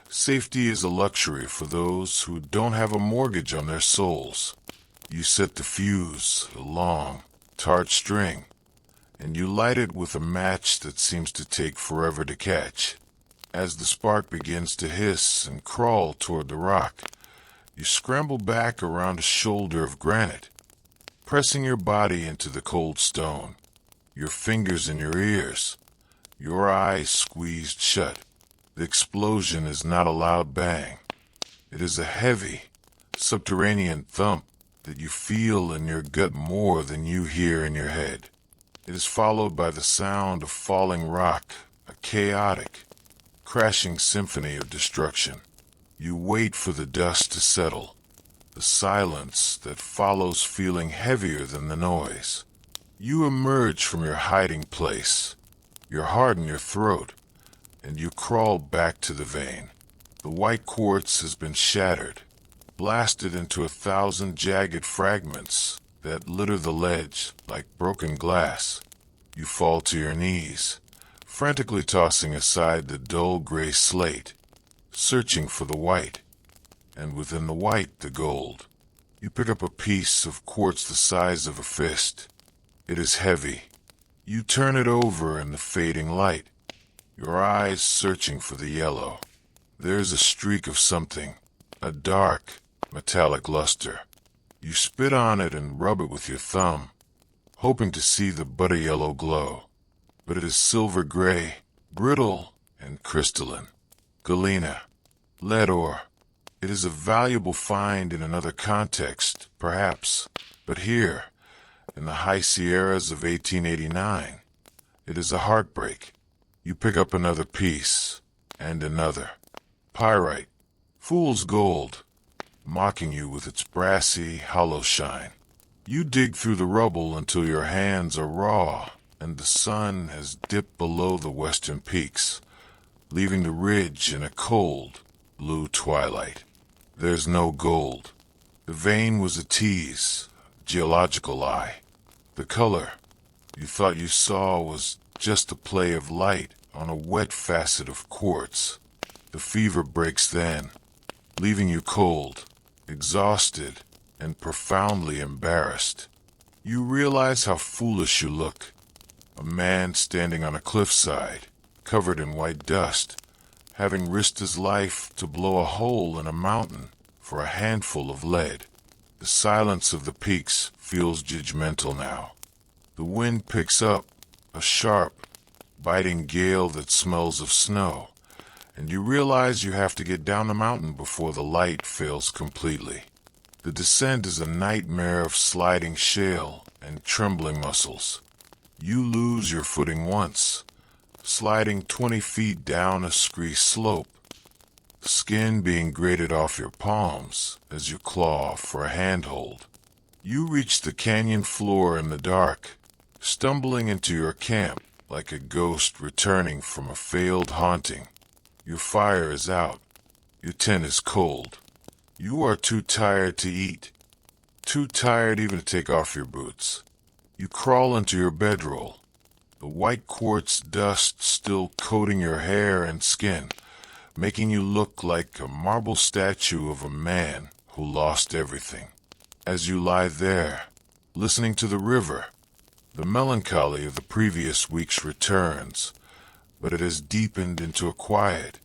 safety is a luxury for those who don't have a mortgage on their souls. You set the fuse, a long, taut string, and you light it with a match that seems to take forever to catch. As the spark begins to hiss and crawl toward the rock, you scramble back around a shoulder of granite, pressing your body into the cold stone, your fingers in your ears, your eyes squeezed shut. The explosion is not a loud bang. It is a heavy, subterranean thump that you feel in your gut more than you hear in your head. It is followed by the sound of falling rock, a chaotic, crashing symphony of destruction. You wait for the dust to settle, the silence that follows feeling heavier than the noise. You emerge from your hiding place, your heart in your throat, and you crawl back to the vein. The white quartz has been shattered, blasted into 1,000 jagged fragments that litter the ledge like broken glass. You fall to your knees, frantically tossing aside the dull gray slate, searching for the white, and within the white the gold. You pick up a piece of quartz the size of a fist. It is heavy. You turn it over in the fading light, your eyes searching for the yellow. There is a streak of something, a dark, metallic luster. You spit on it and rub it with your thumb, hoping to see the butter-yellow glow. But it is silver-gray, brittle, and crystalline. Galena, lead ore. It is a valuable find in another context, perhaps, but here, in the high Sierras of 1889, it is a heartbreak. You pick up another piece, and another. Pyrite, fool's gold, mocking you with its brassy, hollow shine. You dig through the rubble until your hands are raw, and the sun has dipped below the western peaks. leaving the ridge in a cold, blue twilight. There's no gold. The vein was a tease, geological lie. The color you thought you saw was just a play of light on a wet facet of quartz. The fever breaks then, leaving you cold, exhausted, and profoundly embarrassed. You realize how foolish you look. A man standing on a cliffside, covered in white dust, having risked his life to blow a hole in a mountain for a handful of lead. The silence of the peaks feels judgmental now. The wind picks up, a sharp, biting gale that smells of snow, and you realize you have to get down the mountain before the light fails completely. The descent is a nightmare of sliding shale and trembling muscles. You lose your footing once, sliding 20 feet down a scree slope, skin being grated off your palms as you claw for a handhold. You reach the canyon floor in the dark, stumbling into your camp like a ghost returning from a failed haunting. Your fire is out. Your tent is cold. You are too tired to eat, too tired even to take off your boots. You crawl into your bedroll, the white quartz dust still coating your hair and skin, making you look like a marble statue of a man who lost everything. As you lie there, listening to the river, the melancholy of the previous weeks returns, but it has deepened into a quiet,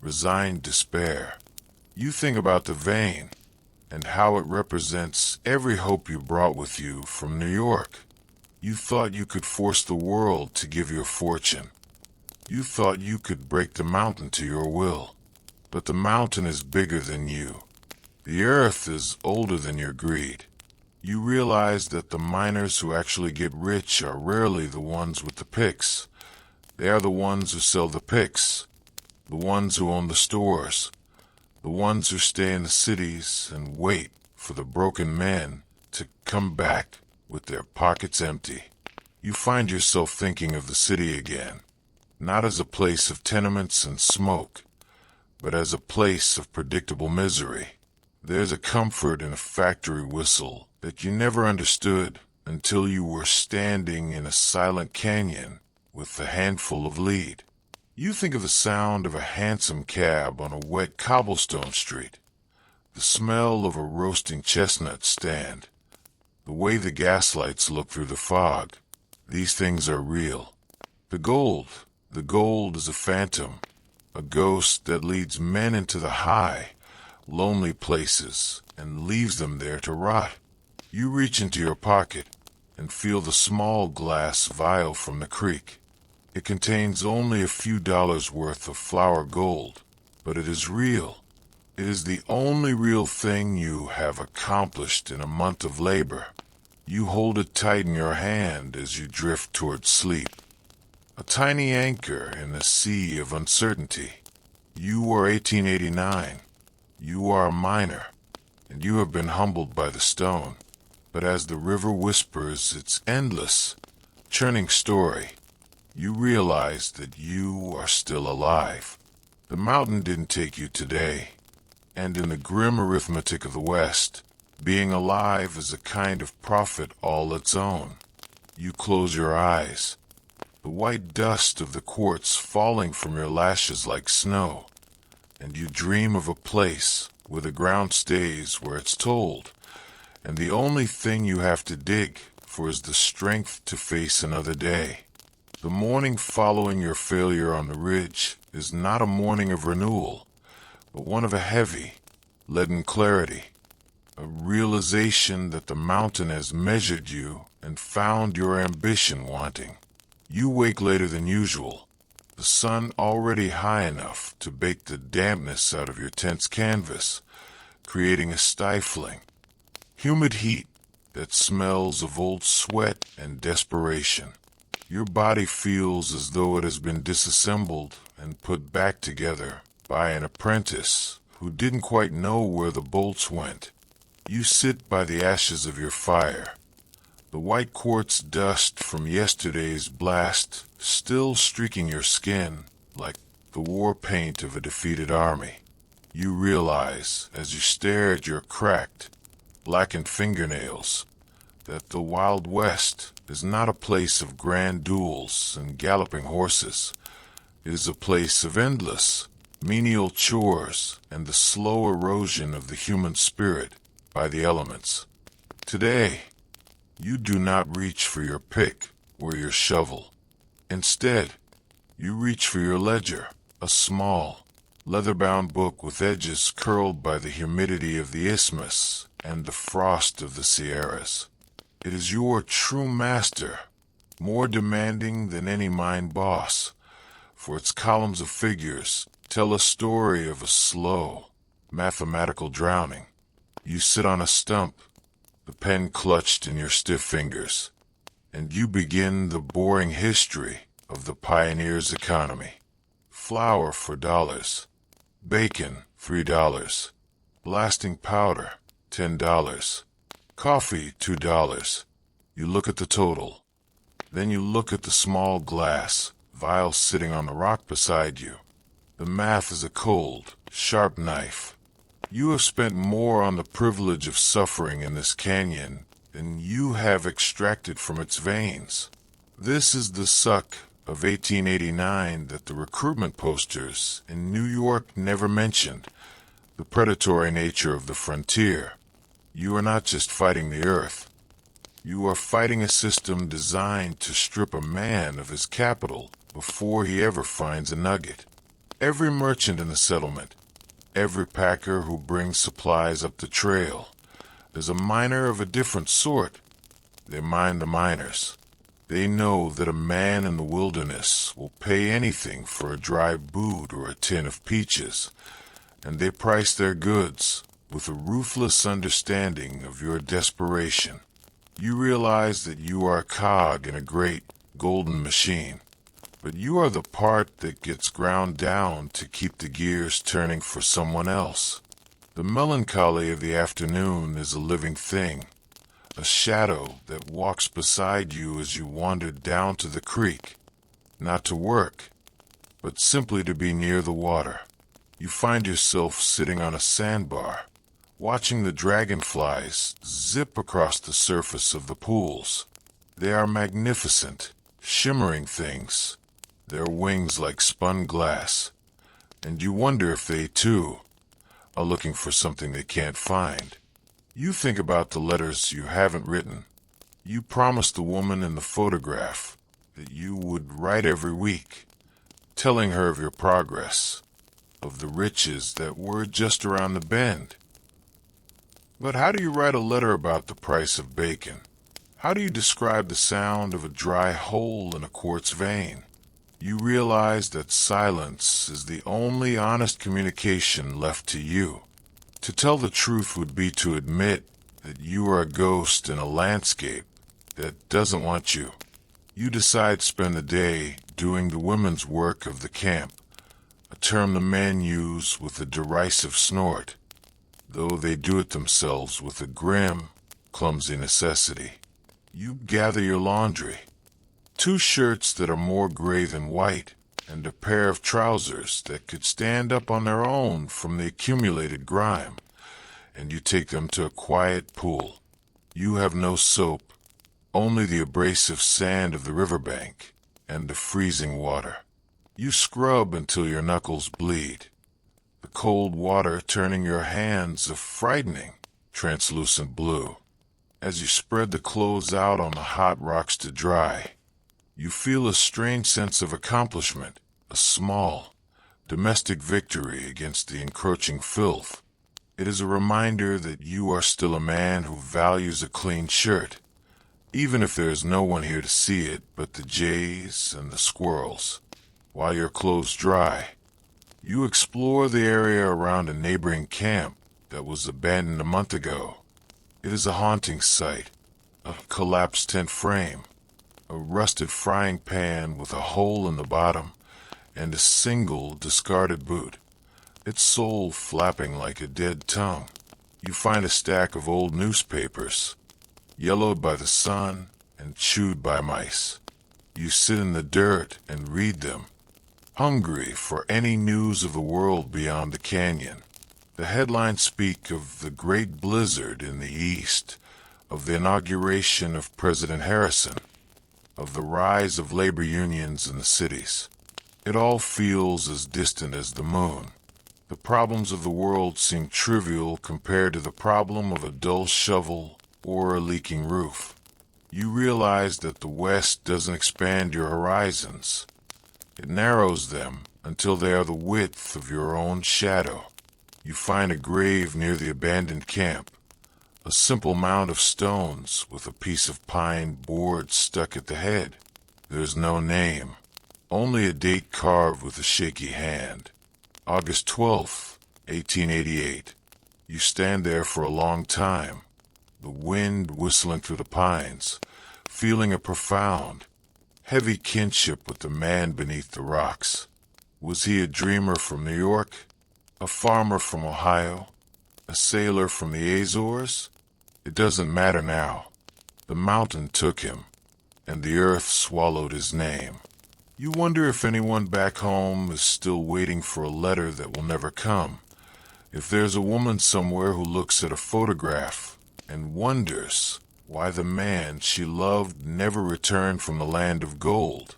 resigned despair. You think about the vein and how it represents every hope you brought with you from New York. You thought you could force the world to give you a fortune. You thought you could break the mountain to your will. But the mountain is bigger than you. The earth is older than your greed. You realize that the miners who actually get rich are rarely the ones with the picks. They are the ones who sell the picks, the ones who own the stores, the ones who stay in the cities and wait for the broken men to come back with their pockets empty. You find yourself thinking of the city again, not as a place of tenements and smoke, but as a place of predictable misery. There's a comfort in a factory whistle that you never understood until you were standing in a silent canyon with a handful of lead. You think of the sound of a handsome cab on a wet cobblestone street, the smell of a roasting chestnut stand, the way the gaslights look through the fog. These things are real. The gold is a phantom, a ghost that leads men into the high, lonely places and leaves them there to rot. You reach into your pocket and feel the small glass vial from the creek. It contains only a few dollars worth of flour gold, but it is real. It is the only real thing you have accomplished in a month of labor. You hold it tight in your hand as you drift towards sleep. A tiny anchor in a sea of uncertainty. You are 1889. You are a miner, and you have been humbled by the stone. But as the river whispers its endless, churning story, you realize that you are still alive. The mountain didn't take you today, and in the grim arithmetic of the West, being alive is a kind of profit all its own. You close your eyes, the white dust of the quartz falling from your lashes like snow, and you dream of a place where the ground stays where it's told, and the only thing you have to dig for is the strength to face another day. The morning following your failure on the ridge is not a morning of renewal, but one of a heavy, leaden clarity, a realization that the mountain has measured you and found your ambition wanting. You wake later than usual, the sun already high enough to bake the dampness out of your tent's canvas, creating a stifling, humid heat that smells of old sweat and desperation. Your body feels as though it has been disassembled and put back together by an apprentice who didn't quite know where the bolts went. You sit by the ashes of your fire, the white quartz dust from yesterday's blast still streaking your skin like the war paint of a defeated army. You realize, as you stare at your cracked, blackened fingernails, that the Wild West is not a place of grand duels and galloping horses. It is a place of endless, menial chores and the slow erosion of the human spirit by the elements. Today, you do not reach for your pick or your shovel. Instead, you reach for your ledger, a small, leather-bound book with edges curled by the humidity of the isthmus and the frost of the Sierras. It is your true master, more demanding than any mind boss, for its columns of figures tell a story of a slow, mathematical drowning. You sit on a stump, the pen clutched in your stiff fingers, and you begin the boring history of the pioneer's economy. Flour for dollars, bacon $3, blasting powder $10, coffee $2. You look at the total. Then you look at the small glass vial sitting on the rock beside you. The math is a cold, sharp knife. You have spent more on the privilege of suffering in this canyon than you have extracted from its veins. This is the suck of 1889 that the recruitment posters in New York never mentioned, the predatory nature of the frontier. You are not just fighting the earth. You are fighting a system designed to strip a man of his capital before he ever finds a nugget. Every merchant in the settlement, every packer who brings supplies up the trail, is a miner of a different sort. They mine the miners. They know that a man in the wilderness will pay anything for a dry boot or a tin of peaches, and they price their goods with a ruthless understanding of your desperation. You realize that you are a cog in a great golden machine, but you are the part that gets ground down to keep the gears turning for someone else. The melancholy of the afternoon is a living thing, a shadow that walks beside you as you wander down to the creek, not to work, but simply to be near the water. You find yourself sitting on a sandbar, watching the dragonflies zip across the surface of the pools. They are magnificent, shimmering things, their wings like spun glass, and you wonder if they, too, are looking for something they can't find. You think about the letters you haven't written. You promised the woman in the photograph that you would write every week, telling her of your progress, of the riches that were just around the bend. But how do you write a letter about the price of bacon? How do you describe the sound of a dry hole in a quartz vein? You realize that silence is the only honest communication left to you. To tell the truth would be to admit that you are a ghost in a landscape that doesn't want you. You decide to spend the day doing the women's work of the camp, a term the men use with a derisive snort, though they do it themselves with a grim, clumsy necessity. You gather your laundry, 2 shirts that are more gray than white, and a pair of trousers that could stand up on their own from the accumulated grime, and you take them to a quiet pool. You have no soap, only the abrasive sand of the riverbank and the freezing water. You scrub until your knuckles bleed, the cold water turning your hands a frightening, translucent blue. As you spread the clothes out on the hot rocks to dry, you feel a strange sense of accomplishment, a small, domestic victory against the encroaching filth. It is a reminder that you are still a man who values a clean shirt, even if there is no one here to see it but the jays and the squirrels. While your clothes dry, you explore the area around a neighboring camp that was abandoned a month ago. It is a haunting sight, a collapsed tent frame, a rusted frying pan with a hole in the bottom, and a single discarded boot, its sole flapping like a dead tongue. You find a stack of old newspapers, yellowed by the sun and chewed by mice. You sit in the dirt and read them, hungry for any news of the world beyond the canyon. The headlines speak of the great blizzard in the east, of the inauguration of President Harrison, of the rise of labor unions in the cities. It all feels as distant as the moon. The problems of the world seem trivial compared to the problem of a dull shovel or a leaking roof. You realize that the West doesn't expand your horizons. It narrows them until they are the width of your own shadow. You find a grave near the abandoned camp, a simple mound of stones with a piece of pine board stuck at the head. There's no name, only a date carved with a shaky hand. August 12th, 1888. You stand there for a long time, the wind whistling through the pines, feeling a profound, heavy kinship with the man beneath the rocks. Was he a dreamer from New York, a farmer from Ohio, a sailor from the Azores? It doesn't matter now. The mountain took him, and the earth swallowed his name. You wonder if anyone back home is still waiting for a letter that will never come. If there's a woman somewhere who looks at a photograph and wonders why the man she loved never returned from the land of gold.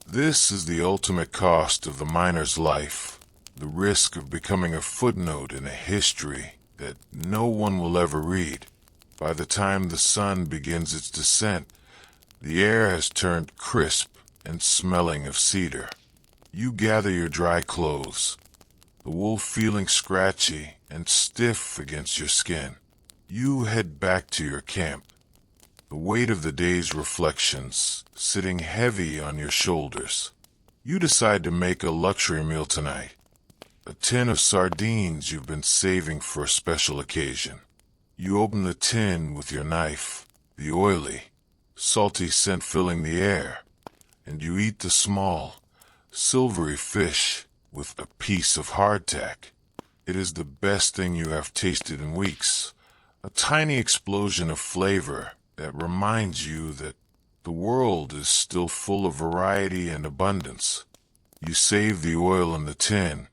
This is the ultimate cost of the miner's life, the risk of becoming a footnote in a history that no one will ever read. By the time the sun begins its descent, the air has turned crisp and smelling of cedar. You gather your dry clothes, the wool feeling scratchy and stiff against your skin. You head back to your camp, the weight of the day's reflections sitting heavy on your shoulders. You decide to make a luxury meal tonight, a tin of sardines you've been saving for a special occasion. You open the tin with your knife, the oily, salty scent filling the air, and you eat the small, silvery fish with a piece of hardtack. It is the best thing you have tasted in weeks, a tiny explosion of flavor that reminds you that the world is still full of variety and abundance. You save the oil in the tin,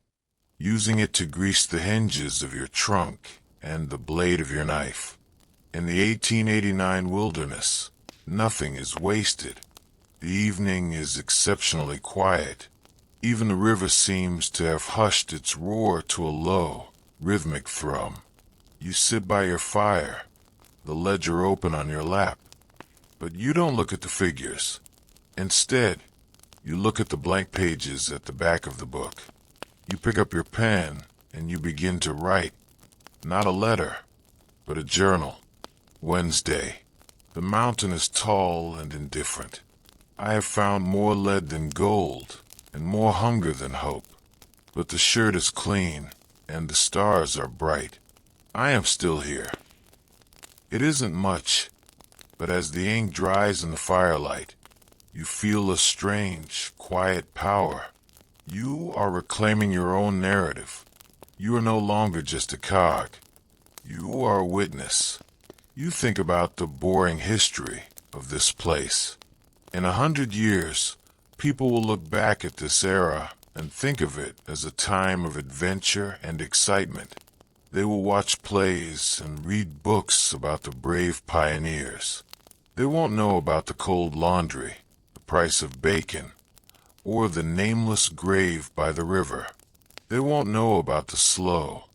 using it to grease the hinges of your trunk and the blade of your knife. In the 1889 wilderness, nothing is wasted. The evening is exceptionally quiet. Even the river seems to have hushed its roar to a low, rhythmic thrum. You sit by your fire, the ledger open on your lap. But you don't look at the figures. Instead, you look at the blank pages at the back of the book. You pick up your pen and you begin to write. Not a letter, but a journal. Wednesday. The mountain is tall and indifferent. I have found more lead than gold, and more hunger than hope. But the shirt is clean, and the stars are bright. I am still here. It isn't much, but as the ink dries in the firelight, you feel a strange, quiet power. You are reclaiming your own narrative. You are no longer just a cog. You are a witness. You think about the boring history of this place. In 100 years, people will look back at this era and think of it as a time of adventure and excitement. They will watch plays and read books about the brave pioneers. They won't know about the cold laundry, the price of bacon, or the nameless grave by the river. They won't know about the slow,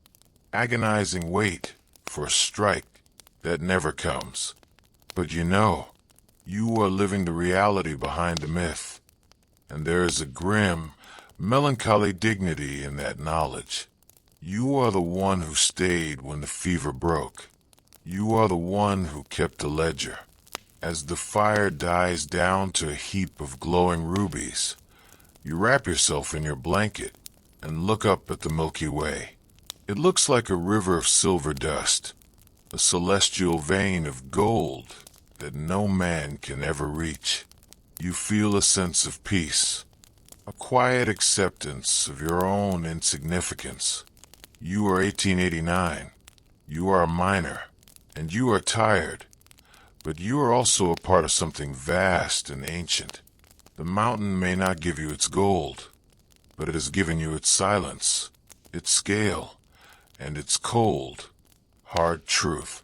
agonizing wait for a strike that never comes. But you are living the reality behind the myth, and there is a grim, melancholy dignity in that knowledge. You are the one who stayed when the fever broke. You are the one who kept the ledger. As the fire dies down to a heap of glowing rubies, you wrap yourself in your blanket and look up at the Milky Way. It looks like a river of silver dust, a celestial vein of gold that no man can ever reach. You feel a sense of peace, a quiet acceptance of your own insignificance. You are 1889. You are a miner, and you are tired, but you are also a part of something vast and ancient. The mountain may not give you its gold, but it has given you its silence, its scale, and its cold, hard truth.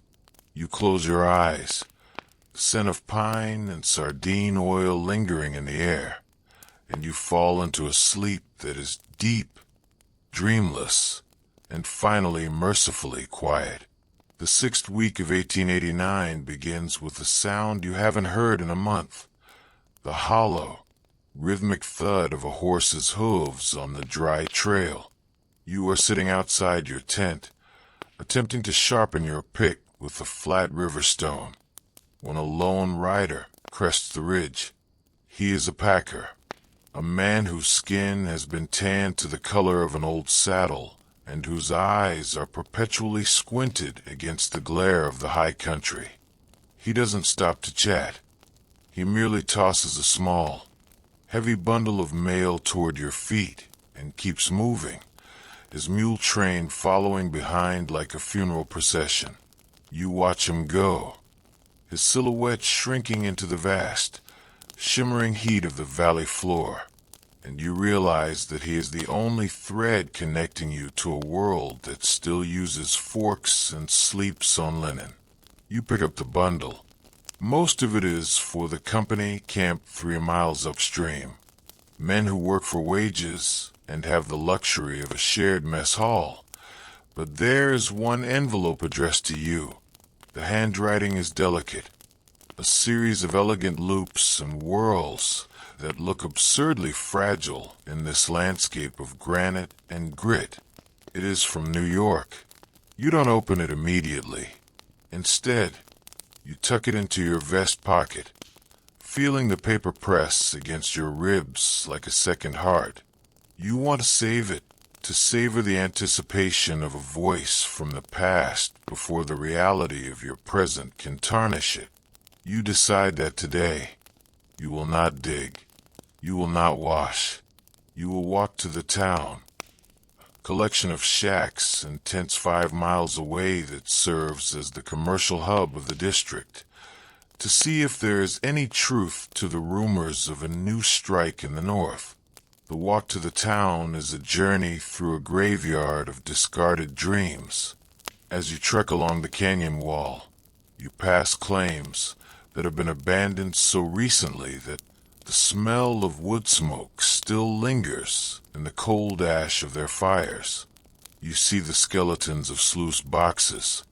You close your eyes, the scent of pine and sardine oil lingering in the air, and you fall into a sleep that is deep, dreamless, and finally mercifully quiet. The sixth week of 1889 begins with a sound you haven't heard in a month, the hollow, rhythmic thud of a horse's hooves on the dry trail. You are sitting outside your tent, attempting to sharpen your pick with a flat river stone, when a lone rider crests the ridge. He is a packer, a man whose skin has been tanned to the color of an old saddle, and whose eyes are perpetually squinted against the glare of the high country. He doesn't stop to chat. He merely tosses a small, heavy bundle of mail toward your feet and keeps moving, his mule train following behind like a funeral procession. You watch him go, his silhouette shrinking into the vast, shimmering heat of the valley floor, and you realize that he is the only thread connecting you to a world that still uses forks and sleeps on linen. You pick up the bundle. Most of it is for the company camped 3 miles upstream, men who work for wages and have the luxury of a shared mess hall. But there is one envelope addressed to you. The handwriting is delicate, a series of elegant loops and whorls that look absurdly fragile in this landscape of granite and grit. It is from New York. You don't open it immediately. Instead, you tuck it into your vest pocket, feeling the paper press against your ribs like a second heart. You want to save it, to savor the anticipation of a voice from the past before the reality of your present can tarnish it. You decide that today, you will not dig. You will not wash. You will walk to the town, a collection of shacks and tents 5 miles away that serves as the commercial hub of the district, to see if there is any truth to the rumors of a new strike in the north. The walk to the town is a journey through a graveyard of discarded dreams. As you trek along the canyon wall, you pass claims that have been abandoned so recently that the smell of wood smoke still lingers in the cold ash of their fires. You see the skeletons of sluice boxes,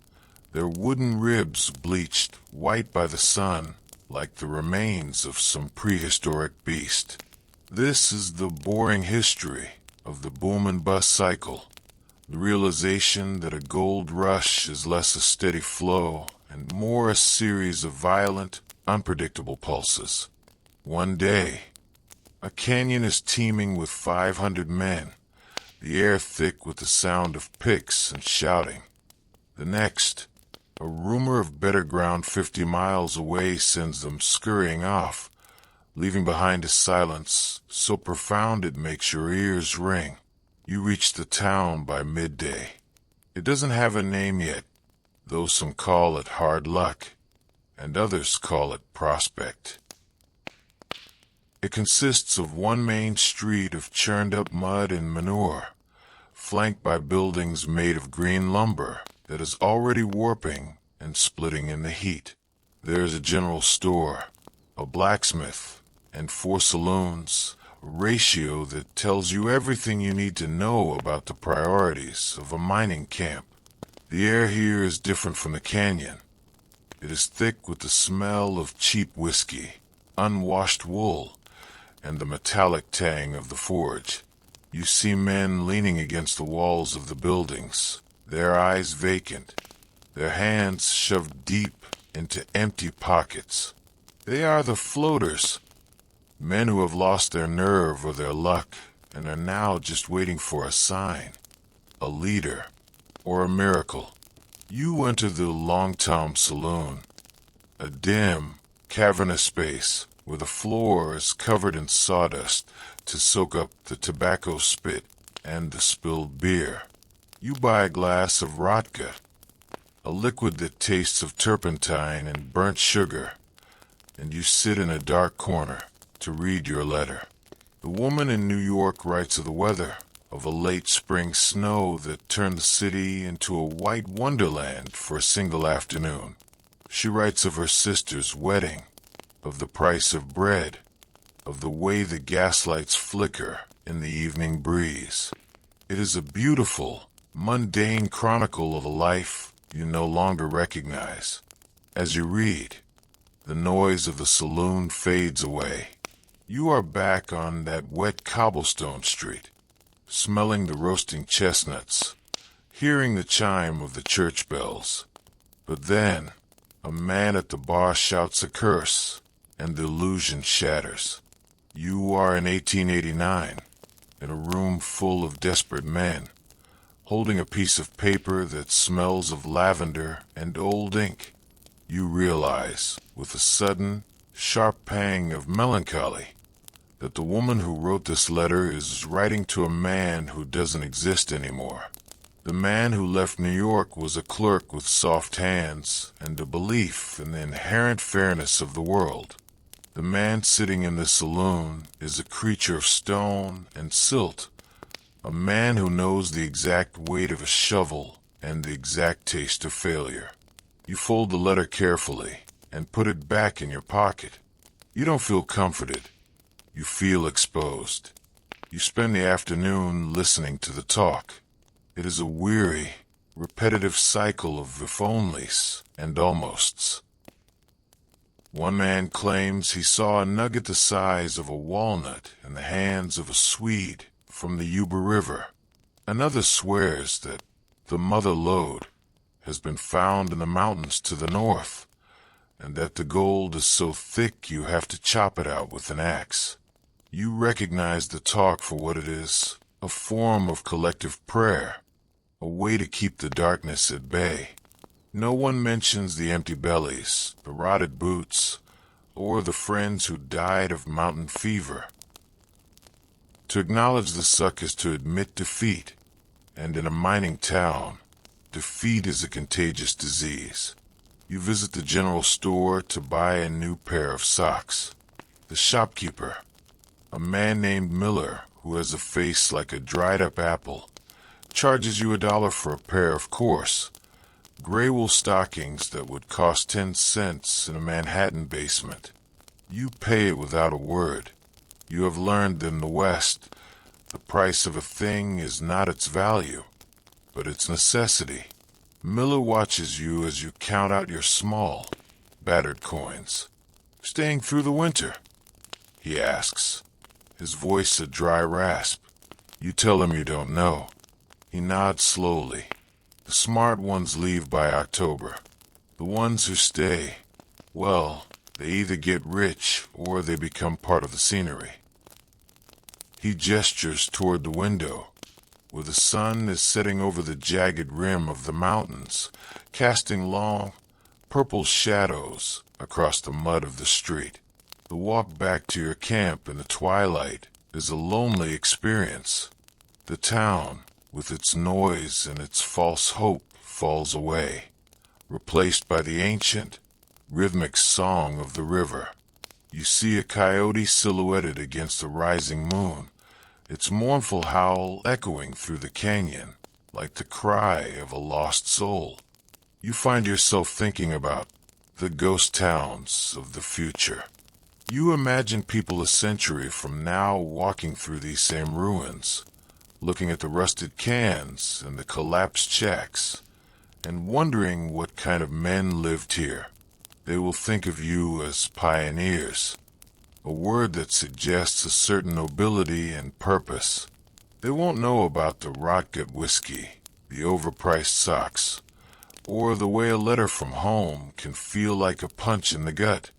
their wooden ribs bleached white by the sun like the remains of some prehistoric beast. This is the boring history of the boom and bust cycle, the realization that a gold rush is less a steady flow and more a series of violent, unpredictable pulses. One day, a canyon is teeming with 500 men, the air thick with the sound of picks and shouting. The next, a rumor of better ground 50 miles away sends them scurrying off, leaving behind a silence so profound it makes your ears ring. You reach the town by midday. It doesn't have a name yet, though some call it hard luck, and others call it prospect. It consists of one main street of churned-up mud and manure, flanked by buildings made of green lumber that is already warping and splitting in the heat. There is a general store, a blacksmith, and 4 saloons, a ratio that tells you everything you need to know about the priorities of a mining camp. The air here is different from the canyon. It is thick with the smell of cheap whiskey, unwashed wool, and the metallic tang of the forge. You see men leaning against the walls of the buildings, their eyes vacant, their hands shoved deep into empty pockets. They are the floaters, men who have lost their nerve or their luck and are now just waiting for a sign, a leader, or a miracle. You enter the Long Tom Saloon, a dim, cavernous space where the floor is covered in sawdust to soak up the tobacco spit and the spilled beer. You buy a glass of vodka, a liquid that tastes of turpentine and burnt sugar, and you sit in a dark corner to read your letter. The woman in New York writes of the weather, of a late spring snow that turned the city into a white wonderland for a single afternoon. She writes of her sister's wedding, of the price of bread, of the way the gaslights flicker in the evening breeze. It is a beautiful, mundane chronicle of a life you no longer recognize. As you read, the noise of the saloon fades away. You are back on that wet cobblestone street, smelling the roasting chestnuts, hearing the chime of the church bells. But then, a man at the bar shouts a curse, and the illusion shatters. You are in 1889, in a room full of desperate men, holding a piece of paper that smells of lavender and old ink. You realize, with a sudden, sharp pang of melancholy, that the woman who wrote this letter is writing to a man who doesn't exist anymore. The man who left New York was a clerk with soft hands and a belief in the inherent fairness of the world. The man sitting in the saloon is a creature of stone and silt, a man who knows the exact weight of a shovel and the exact taste of failure. You fold the letter carefully and put it back in your pocket. You don't feel comforted. You feel exposed. You spend the afternoon listening to the talk. It is a weary, repetitive cycle of if-onlys and almosts. One man claims he saw a nugget the size of a walnut in the hands of a Swede from the Yuba River. Another swears that the mother lode has been found in the mountains to the north, and that the gold is so thick you have to chop it out with an axe. You recognize the talk for what it is, a form of collective prayer, a way to keep the darkness at bay. No one mentions the empty bellies, the rotted boots, or the friends who died of mountain fever. To acknowledge the suck is to admit defeat, and in a mining town, defeat is a contagious disease. You visit the general store to buy a new pair of socks. The shopkeeper, a man named Miller who has a face like a dried-up apple, charges you $1 for a pair of coarse, gray wool stockings that would cost 10 cents in a Manhattan basement. You pay it without a word. You have learned in the West, the price of a thing is not its value, but its necessity. Miller watches you as you count out your small, battered coins. "Staying through the winter?" he asks, his voice a dry rasp. You tell him you don't know. He nods slowly. The smart ones leave by October. The ones who stay, well, they either get rich or they become part of the scenery. He gestures toward the window, where the sun is setting over the jagged rim of the mountains, casting long, purple shadows across the mud of the street. The walk back to your camp in the twilight is a lonely experience. The town, with its noise and its false hope, falls away, replaced by the ancient, rhythmic song of the river. You see a coyote silhouetted against the rising moon, its mournful howl echoing through the canyon like the cry of a lost soul. You find yourself thinking about the ghost towns of the future. You imagine people a century from now walking through these same ruins, looking at the rusted cans and the collapsed shacks, and wondering what kind of men lived here. They will think of you as pioneers, a word that suggests a certain nobility and purpose. They won't know about the rot-gut whiskey, the overpriced socks, or the way a letter from home can feel like a punch in the gut.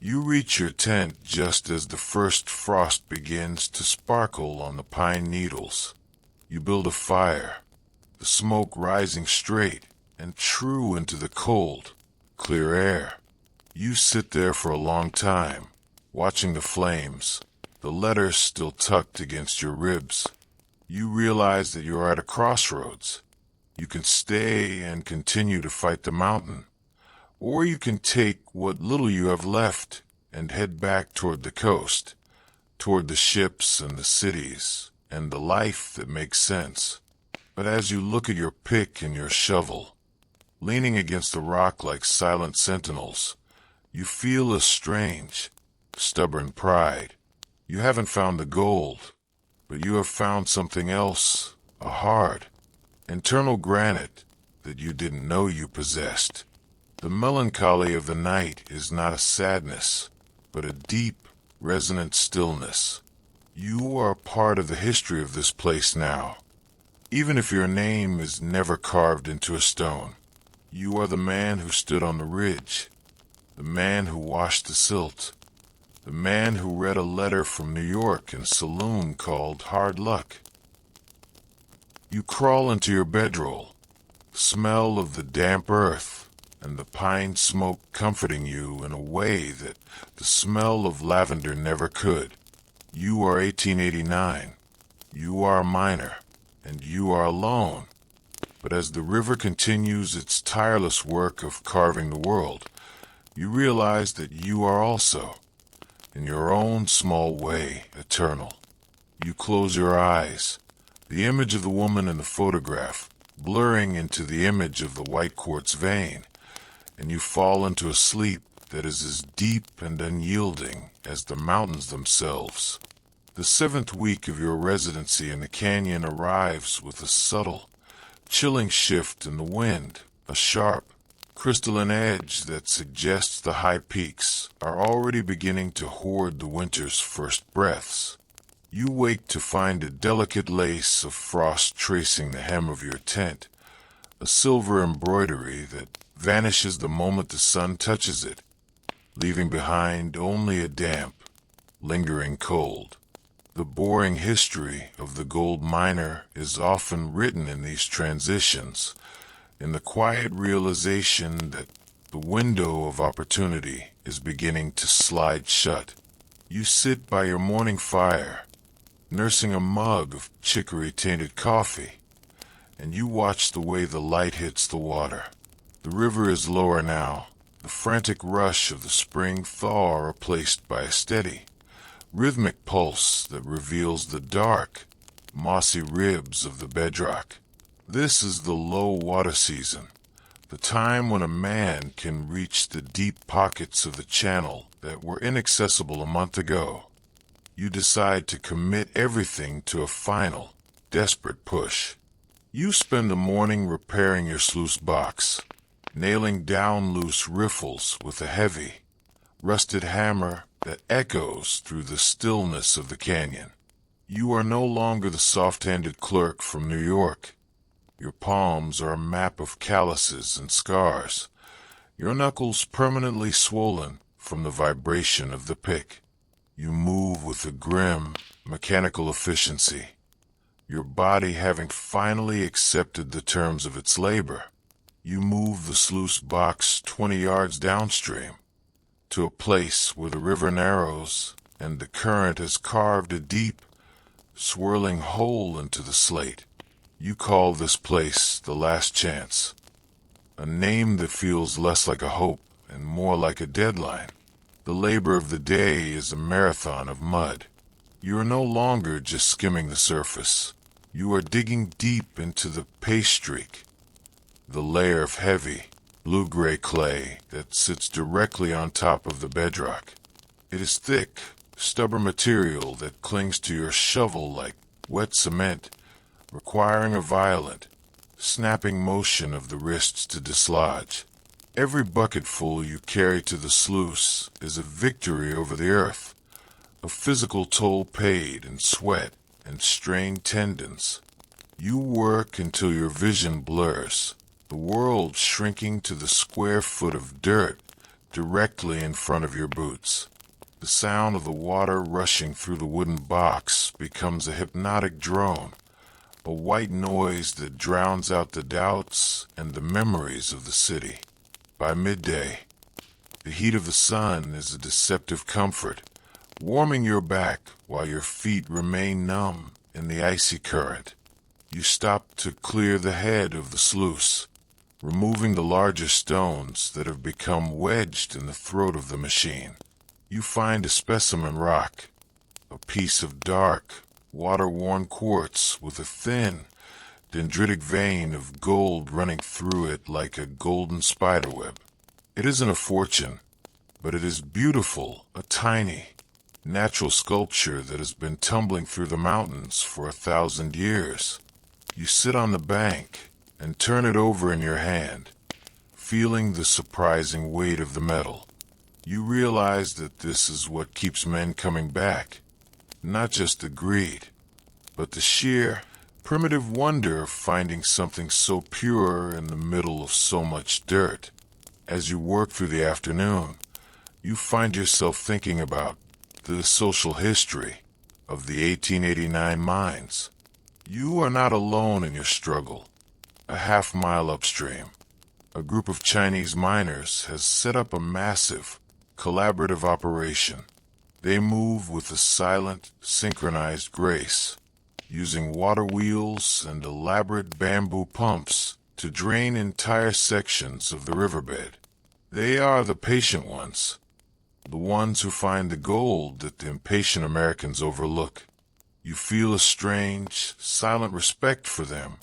You reach your tent just as the first frost begins to sparkle on the pine needles. You build a fire, the smoke rising straight and true into the cold, clear air. You sit there for a long time, watching the flames, the letter still tucked against your ribs. You realize that you are at a crossroads. You can stay and continue to fight the mountain, or you can take what little you have left and head back toward the coast, toward the ships and the cities and the life that makes sense. But as you look at your pick and your shovel, leaning against the rock like silent sentinels, you feel a strange, stubborn pride. You haven't found the gold, but you have found something else, a hard, internal granite that you didn't know you possessed. The melancholy of the night is not a sadness, but a deep, resonant stillness. You are a part of the history of this place now. Even if your name is never carved into a stone, you are the man who stood on the ridge, the man who washed the silt, the man who read a letter from New York in a saloon called Hard Luck. You crawl into your bedroll, the smell of the damp earth and the pine smoke comforting you in a way that the smell of lavender never could. You are 1889. You are a miner, and you are alone. But as the river continues its tireless work of carving the world, you realize that you are also, in your own small way, eternal. You close your eyes, the image of the woman in the photograph blurring into the image of the white quartz vein, and you fall into a sleep that is as deep and unyielding as the mountains themselves. The 7th week of your residency in the canyon arrives with a subtle, chilling shift in the wind, a sharp, crystalline edge that suggests the high peaks are already beginning to hoard the winter's first breaths. You wake to find a delicate lace of frost tracing the hem of your tent, a silver embroidery that vanishes the moment the sun touches it, leaving behind only a damp, lingering cold. The boring history of the gold miner is often written in these transitions, in the quiet realization that the window of opportunity is beginning to slide shut. You sit by your morning fire, nursing a mug of chicory-tainted coffee, and you watch the way the light hits the water. The river is lower now, the frantic rush of the spring thaw replaced by a steady, rhythmic pulse that reveals the dark, mossy ribs of the bedrock. This is the low water season, the time when a man can reach the deep pockets of the channel that were inaccessible a month ago. You decide to commit everything to a final, desperate push. You spend the morning repairing your sluice box, nailing down loose riffles with a heavy, rusted hammer that echoes through the stillness of the canyon. You are no longer the soft-handed clerk from New York. Your palms are a map of calluses and scars, your knuckles permanently swollen from the vibration of the pick. You move with a grim, mechanical efficiency, your body having finally accepted the terms of its labor. You move the sluice box 20 yards downstream, to a place where the river narrows and the current has carved a deep, swirling hole into the slate. You call this place the Last Chance, a name that feels less like a hope and more like a deadline. The labor of the day is a marathon of mud. You are no longer just skimming the surface. You are digging deep into the paste streak, the layer of heavy, blue-gray clay that sits directly on top of the bedrock. It is thick, stubborn material that clings to your shovel like wet cement, requiring a violent, snapping motion of the wrists to dislodge. Every bucketful you carry to the sluice is a victory over the earth, a physical toll paid in sweat and strained tendons. You work until your vision blurs, the world shrinking to the square foot of dirt directly in front of your boots. The sound of the water rushing through the wooden box becomes a hypnotic drone, a white noise that drowns out the doubts and the memories of the city. By midday, the heat of the sun is a deceptive comfort, warming your back while your feet remain numb in the icy current. You stop to clear the head of the sluice, removing the larger stones that have become wedged in the throat of the machine. You find a specimen rock, a a piece of dark, water-worn quartz with a thin, dendritic vein of gold running through it like a golden spiderweb. It isn't a fortune, but it is beautiful, a tiny, natural sculpture that has been tumbling through the mountains for 1,000 years. You sit on the bank and turn it over in your hand, feeling the surprising weight of the metal. You realize that this is what keeps men coming back. Not just the greed, but the sheer, primitive wonder of finding something so pure in the middle of so much dirt. As you work through the afternoon, you find yourself thinking about the social history of the 1889 mines. You are not alone in your struggle. A half-mile upstream, a group of Chinese miners has set up a massive, collaborative operation. They move with a silent, synchronized grace, using water wheels and elaborate bamboo pumps to drain entire sections of the riverbed. They are the patient ones, the ones who find the gold that the impatient Americans overlook. You feel a strange, silent respect for them,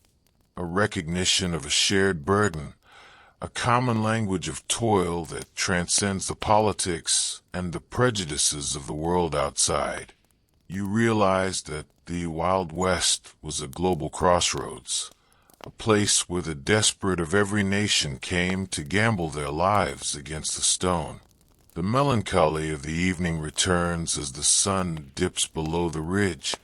a recognition of a shared burden, a common language of toil that transcends the politics and the prejudices of the world outside. You realize that the Wild West was a global crossroads, a place where the desperate of every nation came to gamble their lives against the stone. The melancholy of the evening returns as the sun dips below the ridge,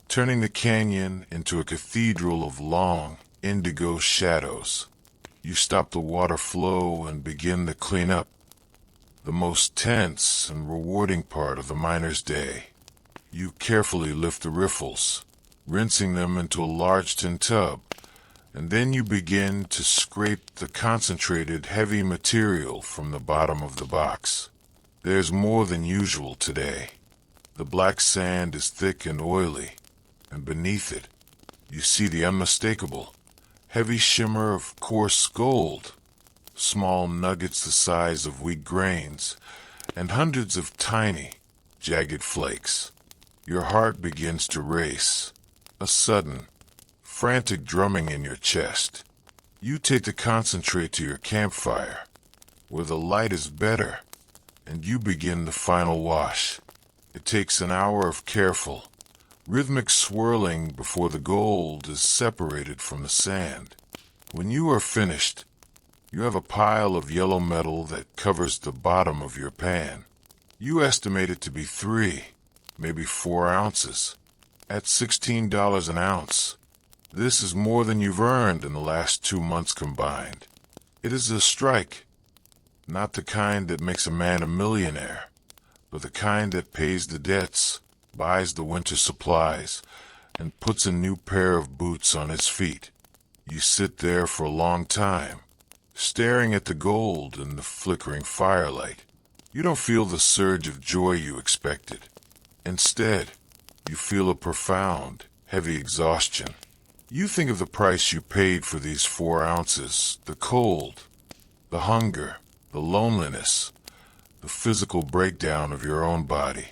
turning the canyon into a cathedral of long, indigo shadows. You stop the water flow and begin the cleanup, the most tense and rewarding part of the miner's day. You carefully lift the riffles, rinsing them into a large tin tub, and then you begin to scrape the concentrated heavy material from the bottom of the box. There's more than usual today. The black sand is thick and oily, and beneath it, you see the unmistakable, heavy shimmer of coarse gold, small nuggets the size of wheat grains, and hundreds of tiny, jagged flakes. Your heart begins to race, a sudden, frantic drumming in your chest. You take the concentrate to your campfire, where the light is better, and you begin the final wash. It takes an hour of careful, rhythmic swirling before the gold is separated from the sand. When you are finished, you have a pile of yellow metal that covers the bottom of your pan. You estimate it to be 3, maybe 4 ounces. At $16 an ounce, this is more than you've earned in the last 2 months combined. It is a strike, not the kind that makes a man a millionaire, but the kind that pays the debts, buys the winter supplies, and puts a new pair of boots on his feet. You sit there for a long time, staring at the gold in the flickering firelight. You don't feel the surge of joy you expected. Instead, you feel a profound, heavy exhaustion. You think of the price you paid for these 4 ounces, the cold, the hunger, the loneliness, the physical breakdown of your own body.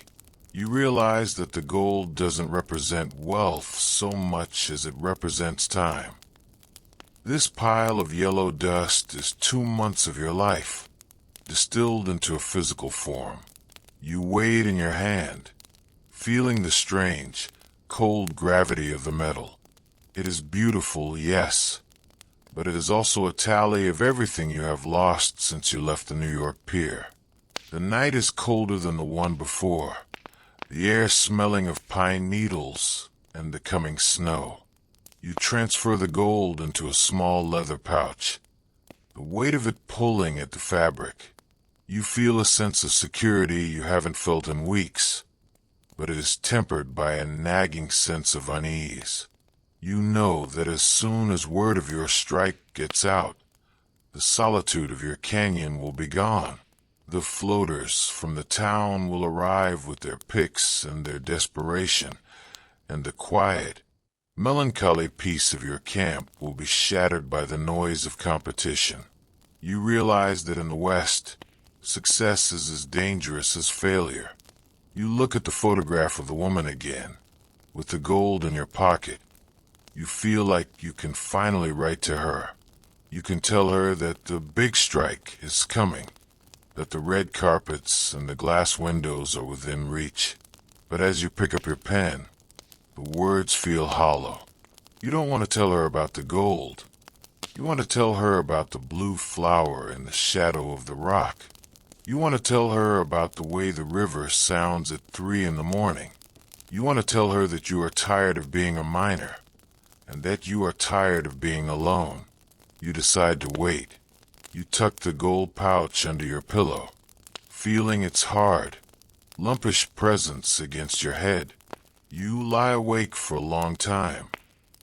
You realize that the gold doesn't represent wealth so much as it represents time. This pile of yellow dust is 2 months of your life, distilled into a physical form. You weigh it in your hand, feeling the strange, cold gravity of the metal. It is beautiful, yes, but it is also a tally of everything you have lost since you left the New York pier. The night is colder than the one before, the air smelling of pine needles and the coming snow. You transfer the gold into a small leather pouch, the weight of it pulling at the fabric. You feel a sense of security you haven't felt in weeks, but it is tempered by a nagging sense of unease. You know that as soon as word of your strike gets out, the solitude of your canyon will be gone. The floaters from the town will arrive with their picks and their desperation, and the quiet, melancholy peace of your camp will be shattered by the noise of competition. You realize that in the West, success is as dangerous as failure. You look at the photograph of the woman again, with the gold in your pocket. You feel like you can finally write to her. You can tell her that the big strike is coming, that the red carpets and the glass windows are within reach. But as you pick up your pen, the words feel hollow. You don't want to tell her about the gold. You want to tell her about the blue flower in the shadow of the rock. You want to tell her about the way the river sounds at 3 in the morning. You want to tell her that you are tired of being a miner, and that you are tired of being alone. You decide to wait. You tuck the gold pouch under your pillow, feeling its hard, lumpish presence against your head. You lie awake for a long time,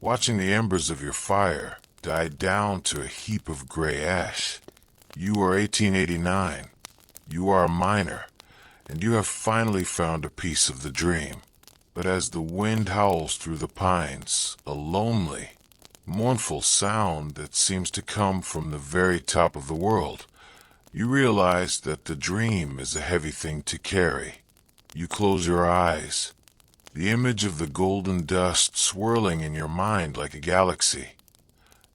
watching the embers of your fire die down to a heap of gray ash. You are 1889. You are a miner, and you have finally found a piece of the dream. But as the wind howls through the pines, a lonely, mournful sound that seems to come from the very top of the world, you realize that the dream is a heavy thing to carry. You close your eyes, the image of the golden dust swirling in your mind like a galaxy,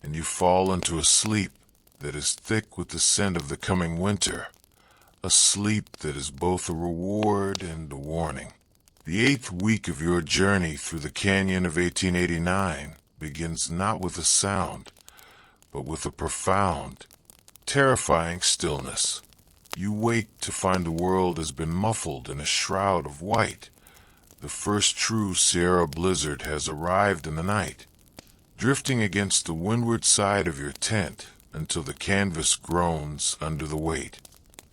and you fall into a sleep that is thick with the scent of the coming winter, a sleep that is both a reward and a warning. The 8th week of your journey through the canyon of 1889 begins not with a sound, but with a profound, terrifying stillness. You wake to find the world has been muffled in a shroud of white. The first true Sierra blizzard has arrived in the night, drifting against the windward side of your tent until the canvas groans under the weight.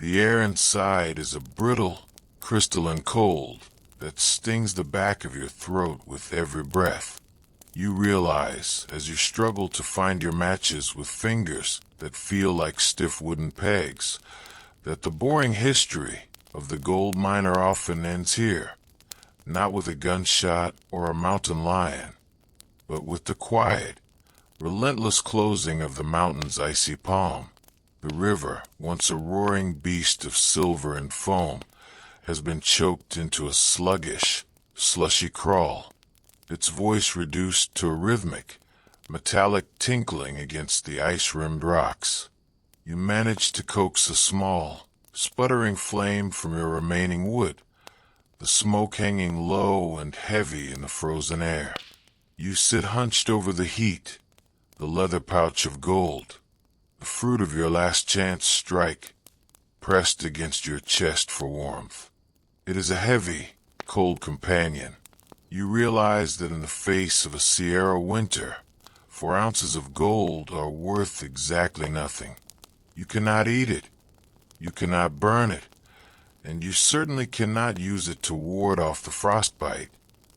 The air inside is a brittle, crystalline cold that stings the back of your throat with every breath. You realize, as you struggle to find your matches with fingers that feel like stiff wooden pegs, that the boring history of the gold miner often ends here, not with a gunshot or a mountain lion, but with the quiet, relentless closing of the mountain's icy palm. The river, once a roaring beast of silver and foam, has been choked into a sluggish, slushy crawl, its voice reduced to a rhythmic, metallic tinkling against the ice-rimmed rocks. You manage to coax a small, sputtering flame from your remaining wood, the smoke hanging low and heavy in the frozen air. You sit hunched over the heat, the leather pouch of gold, the fruit of your last chance strike, pressed against your chest for warmth. It is a heavy, cold companion. You realize that in the face of a Sierra winter, 4 ounces of gold are worth exactly nothing. You cannot eat it, you cannot burn it, and you certainly cannot use it to ward off the frostbite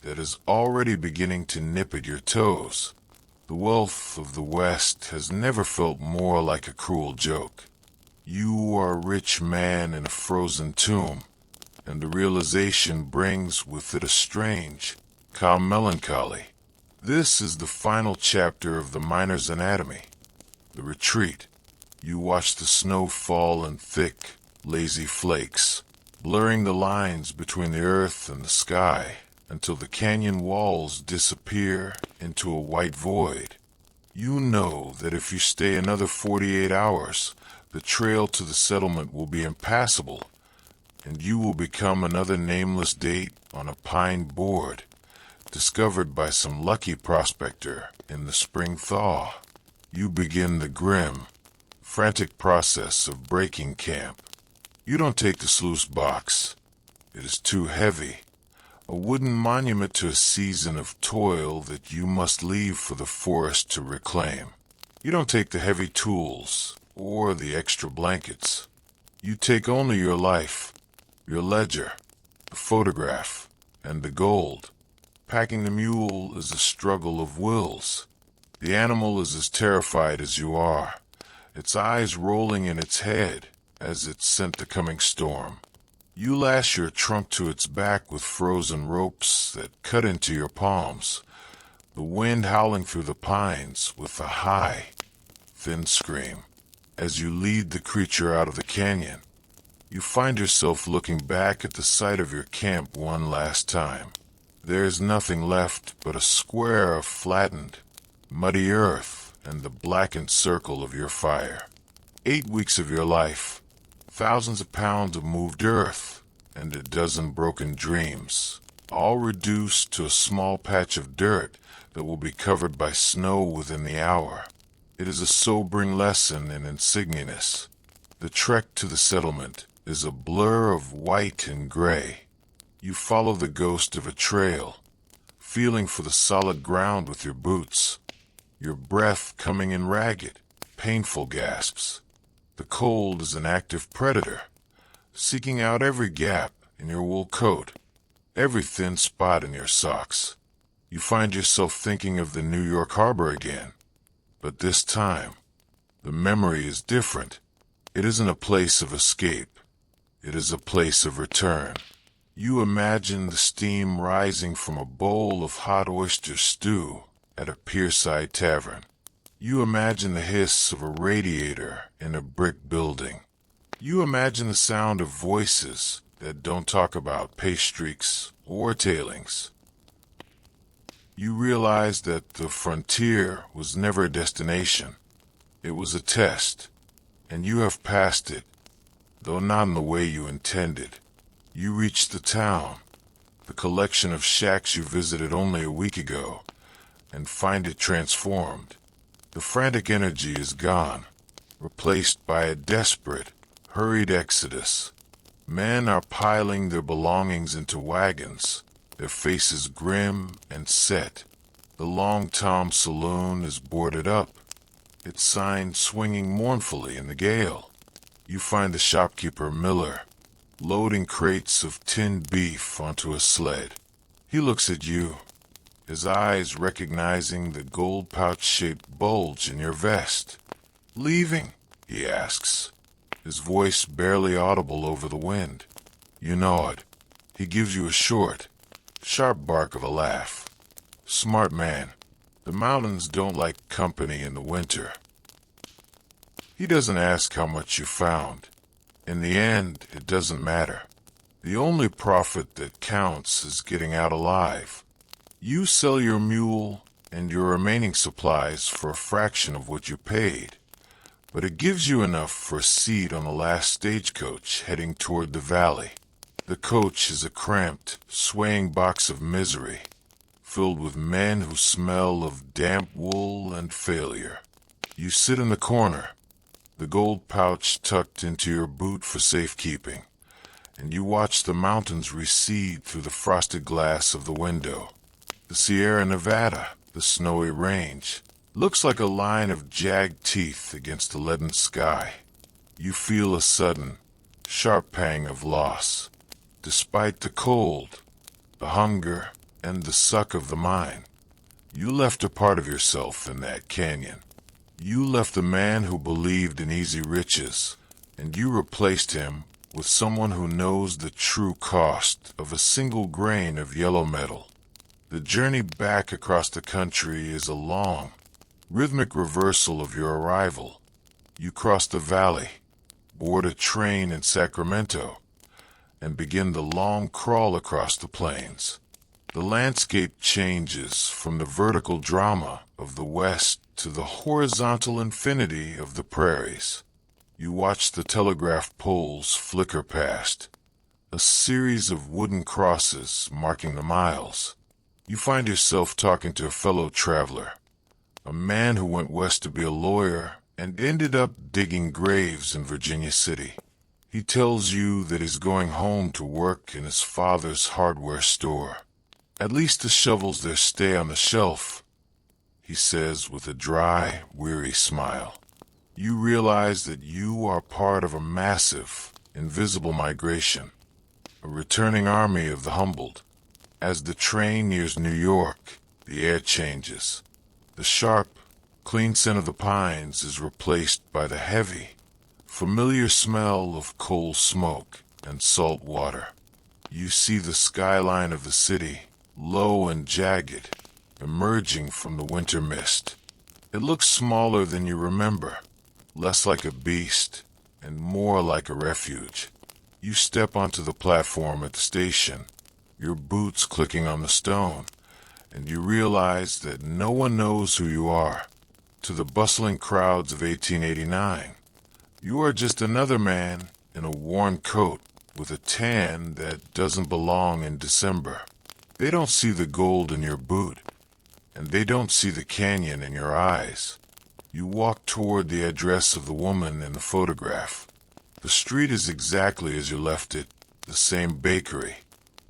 that is already beginning to nip at your toes. The wealth of the West has never felt more like a cruel joke. You are a rich man in a frozen tomb, and the realization brings with it a strange, calm melancholy. This is the final chapter of the miner's anatomy, the retreat. You watch the snow fall in thick, lazy flakes, blurring the lines between the earth and the sky, until the canyon walls disappear into a white void. You know that if you stay another 48 hours, the trail to the settlement will be impassable, and you will become another nameless date on a pine board, discovered by some lucky prospector in the spring thaw. You begin the grim, frantic process of breaking camp. You don't take the sluice box. It is too heavy, a wooden monument to a season of toil that you must leave for the forest to reclaim. You don't take the heavy tools or the extra blankets. You take only your life, your ledger, the photograph, and the gold. Packing the mule is a struggle of wills. The animal is as terrified as you are, its eyes rolling in its head as it scent the coming storm. You lash your trunk to its back with frozen ropes that cut into your palms, the wind howling through the pines with a high, thin scream. As you lead the creature out of the canyon, You find yourself looking back at the site of your camp one last time. There is nothing left but a square of flattened, muddy earth and the blackened circle of your fire. 8 weeks of your life, thousands of pounds of moved earth, and a dozen broken dreams, all reduced to a small patch of dirt that will be covered by snow within the hour. It is a sobering lesson in insigniance. The trek to the settlement is a blur of white and gray. You follow the ghost of a trail, feeling for the solid ground with your boots, your breath coming in ragged, painful gasps. The cold is an active predator, seeking out every gap in your wool coat, every thin spot in your socks. You find yourself thinking of the New York harbor again, but this time, the memory is different. It isn't a place of escape. It is a place of return. You imagine the steam rising from a bowl of hot oyster stew at a pierside tavern. You imagine the hiss of a radiator in a brick building. You imagine the sound of voices that don't talk about pay streaks or tailings. You realize that the frontier was never a destination. It was a test, and you have passed it, though not in the way you intended. You reach the town, the collection of shacks you visited only a week ago, and find it transformed. The frantic energy is gone, replaced by a desperate, hurried exodus. Men are piling their belongings into wagons, their faces grim and set. The Long Tom saloon is boarded up, its sign swinging mournfully in the gale. You find the shopkeeper Miller, loading crates of tinned beef onto a sled. He looks at you, his eyes recognizing the gold pouch-shaped bulge in your vest. "Leaving?" he asks, his voice barely audible over the wind. You nod. He gives you a short, sharp bark of a laugh. "Smart man. The mountains don't like company in the winter." He doesn't ask how much you found. In the end, it doesn't matter. The only profit that counts is getting out alive. You sell your mule and your remaining supplies for a fraction of what you paid, but it gives you enough for a seat on the last stagecoach heading toward the valley. The coach is a cramped, swaying box of misery, filled with men who smell of damp wool and failure. You sit in the corner, the gold pouch tucked into your boot for safekeeping, and you watch the mountains recede through the frosted glass of the window. The Sierra Nevada, the snowy range, looks like a line of jagged teeth against the leaden sky. You feel a sudden, sharp pang of loss. Despite the cold, the hunger, and the suck of the mine, you left a part of yourself in that canyon. You left the man who believed in easy riches, and you replaced him with someone who knows the true cost of a single grain of yellow metal. The journey back across the country is a long, rhythmic reversal of your arrival. You cross the valley, board a train in Sacramento, and begin the long crawl across the plains. The landscape changes from the vertical drama of the West to the horizontal infinity of the prairies. You watch the telegraph poles flicker past, a series of wooden crosses marking the miles. You find yourself talking to a fellow traveler, a man who went west to be a lawyer and ended up digging graves in Virginia City. He tells you that he's going home to work in his father's hardware store. "At least the shovels there stay on the shelf," he says with a dry, weary smile. You realize that you are part of a massive, invisible migration, a returning army of the humbled. As the train nears New York, the air changes. The sharp, clean scent of the pines is replaced by the heavy, familiar smell of coal smoke and salt water. You see the skyline of the city, low and jagged, emerging from the winter mist. It looks smaller than you remember, less like a beast and more like a refuge. You step onto the platform at the station, your boots clicking on the stone, and you realize that no one knows who you are. To the bustling crowds of 1889, you are just another man in a worn coat with a tan that doesn't belong in December. They don't see the gold in your boot, and they don't see the canyon in your eyes. You walk toward the address of the woman in the photograph. The street is exactly as you left it, the same bakery,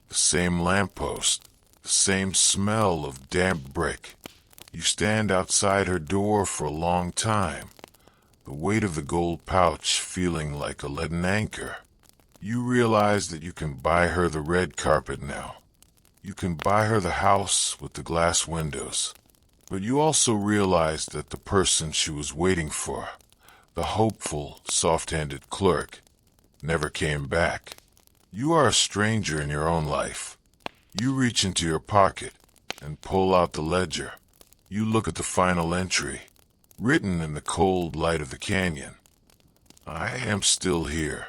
the same lamppost, the same smell of damp brick. You stand outside her door for a long time, the weight of the gold pouch feeling like a leaden anchor. You realize that you can buy her the red carpet now. You can buy her the house with the glass windows. But you also realize that the person she was waiting for, the hopeful, soft-handed clerk, never came back. You are a stranger in your own life. You reach into your pocket and pull out the ledger. You look at the final entry, written in the cold light of the canyon. I am still here.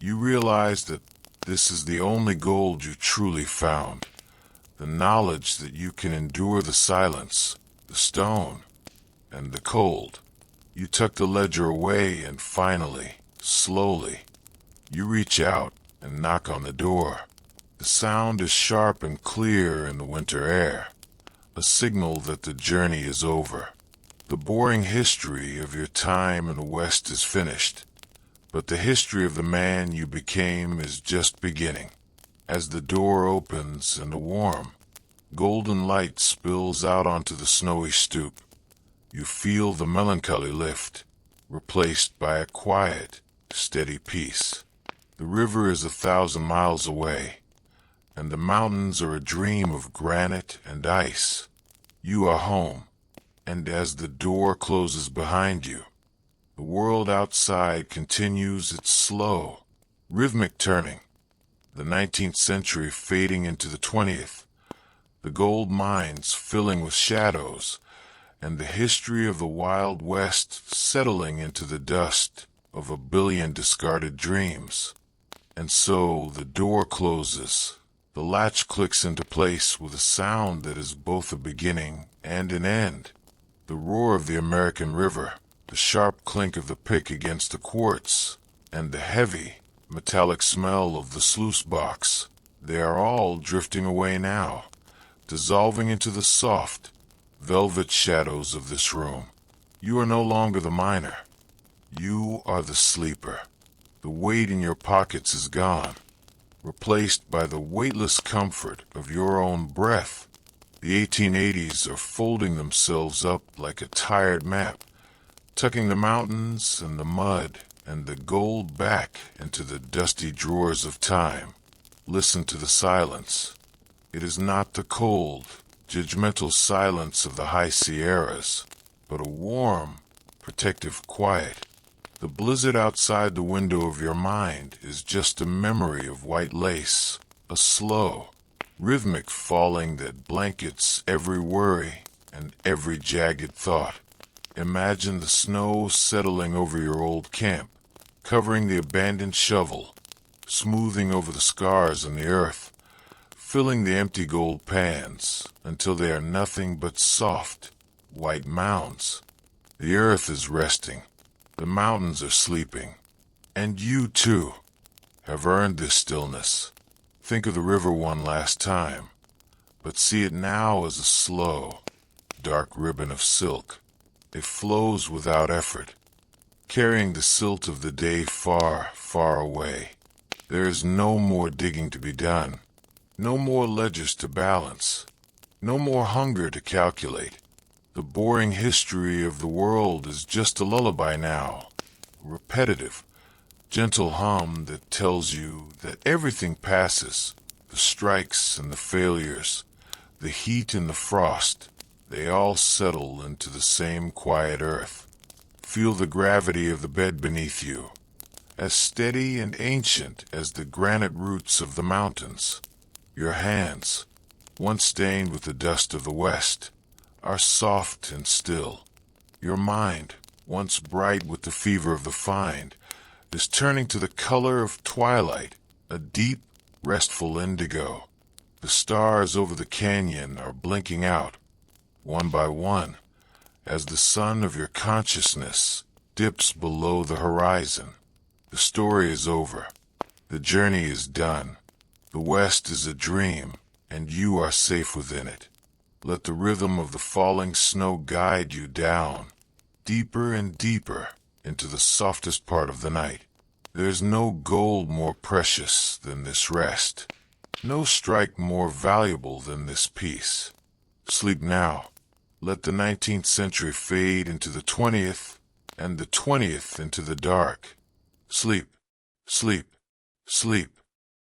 You realize that this is the only gold you truly found. The knowledge that you can endure the silence, the stone, and the cold. You tuck the ledger away and finally, slowly, you reach out and knock on the door. The sound is sharp and clear in the winter air, a signal that the journey is over. The boring history of your time in the West is finished, but the history of the man you became is just beginning. As the door opens and a warm, golden light spills out onto the snowy stoop, you feel the melancholy lift, replaced by a quiet, steady peace. The river is 1,000 miles away, and the mountains are a dream of granite and ice. You are home, and as the door closes behind you, the world outside continues its slow, rhythmic turning. The 19th century fading into the 20th, the gold mines filling with shadows, and the history of the Wild West settling into the dust of a billion discarded dreams. And so the door closes. The latch clicks into place with a sound that is both a beginning and an end. The roar of the American River, the sharp clink of the pick against the quartz, and the heavy, metallic smell of the sluice box. They are all drifting away now, dissolving into the soft, velvet shadows of this room. You are no longer the miner. You are the sleeper. The weight in your pockets is gone, replaced by the weightless comfort of your own breath. The 1880s are folding themselves up like a tired map, tucking the mountains and the mud and the gold back into the dusty drawers of time. Listen to the silence. It is not the cold, judgmental silence of the high Sierras, but a warm, protective quiet. The blizzard outside the window of your mind is just a memory of white lace, a slow, rhythmic falling that blankets every worry and every jagged thought. Imagine the snow settling over your old camp, covering the abandoned shovel, smoothing over the scars in the earth, filling the empty gold pans until they are nothing but soft, white mounds. The earth is resting, the mountains are sleeping, and you, too, have earned this stillness. Think of the river one last time, but see it now as a slow, dark ribbon of silk. It flows without effort, carrying the silt of the day far, far away. There is no more digging to be done, no more ledgers to balance, no more hunger to calculate. The boring history of the world is just a lullaby now, a repetitive, gentle hum that tells you that everything passes, the strikes and the failures, the heat and the frost. They all settle into the same quiet earth. Feel the gravity of the bed beneath you, as steady and ancient as the granite roots of the mountains. Your hands, once stained with the dust of the West, are soft and still. Your mind, once bright with the fever of the find, is turning to the color of twilight, a deep, restful indigo. The stars over the canyon are blinking out, one by one, as the sun of your consciousness dips below the horizon. The story is over. The journey is done. The West is a dream, and you are safe within it. Let the rhythm of the falling snow guide you down, deeper and deeper, into the softest part of the night. There's no gold more precious than this rest, no strike more valuable than this peace. Sleep now. Let the 19th century fade into the 20th, and the 20th into the dark. Sleep, sleep, sleep.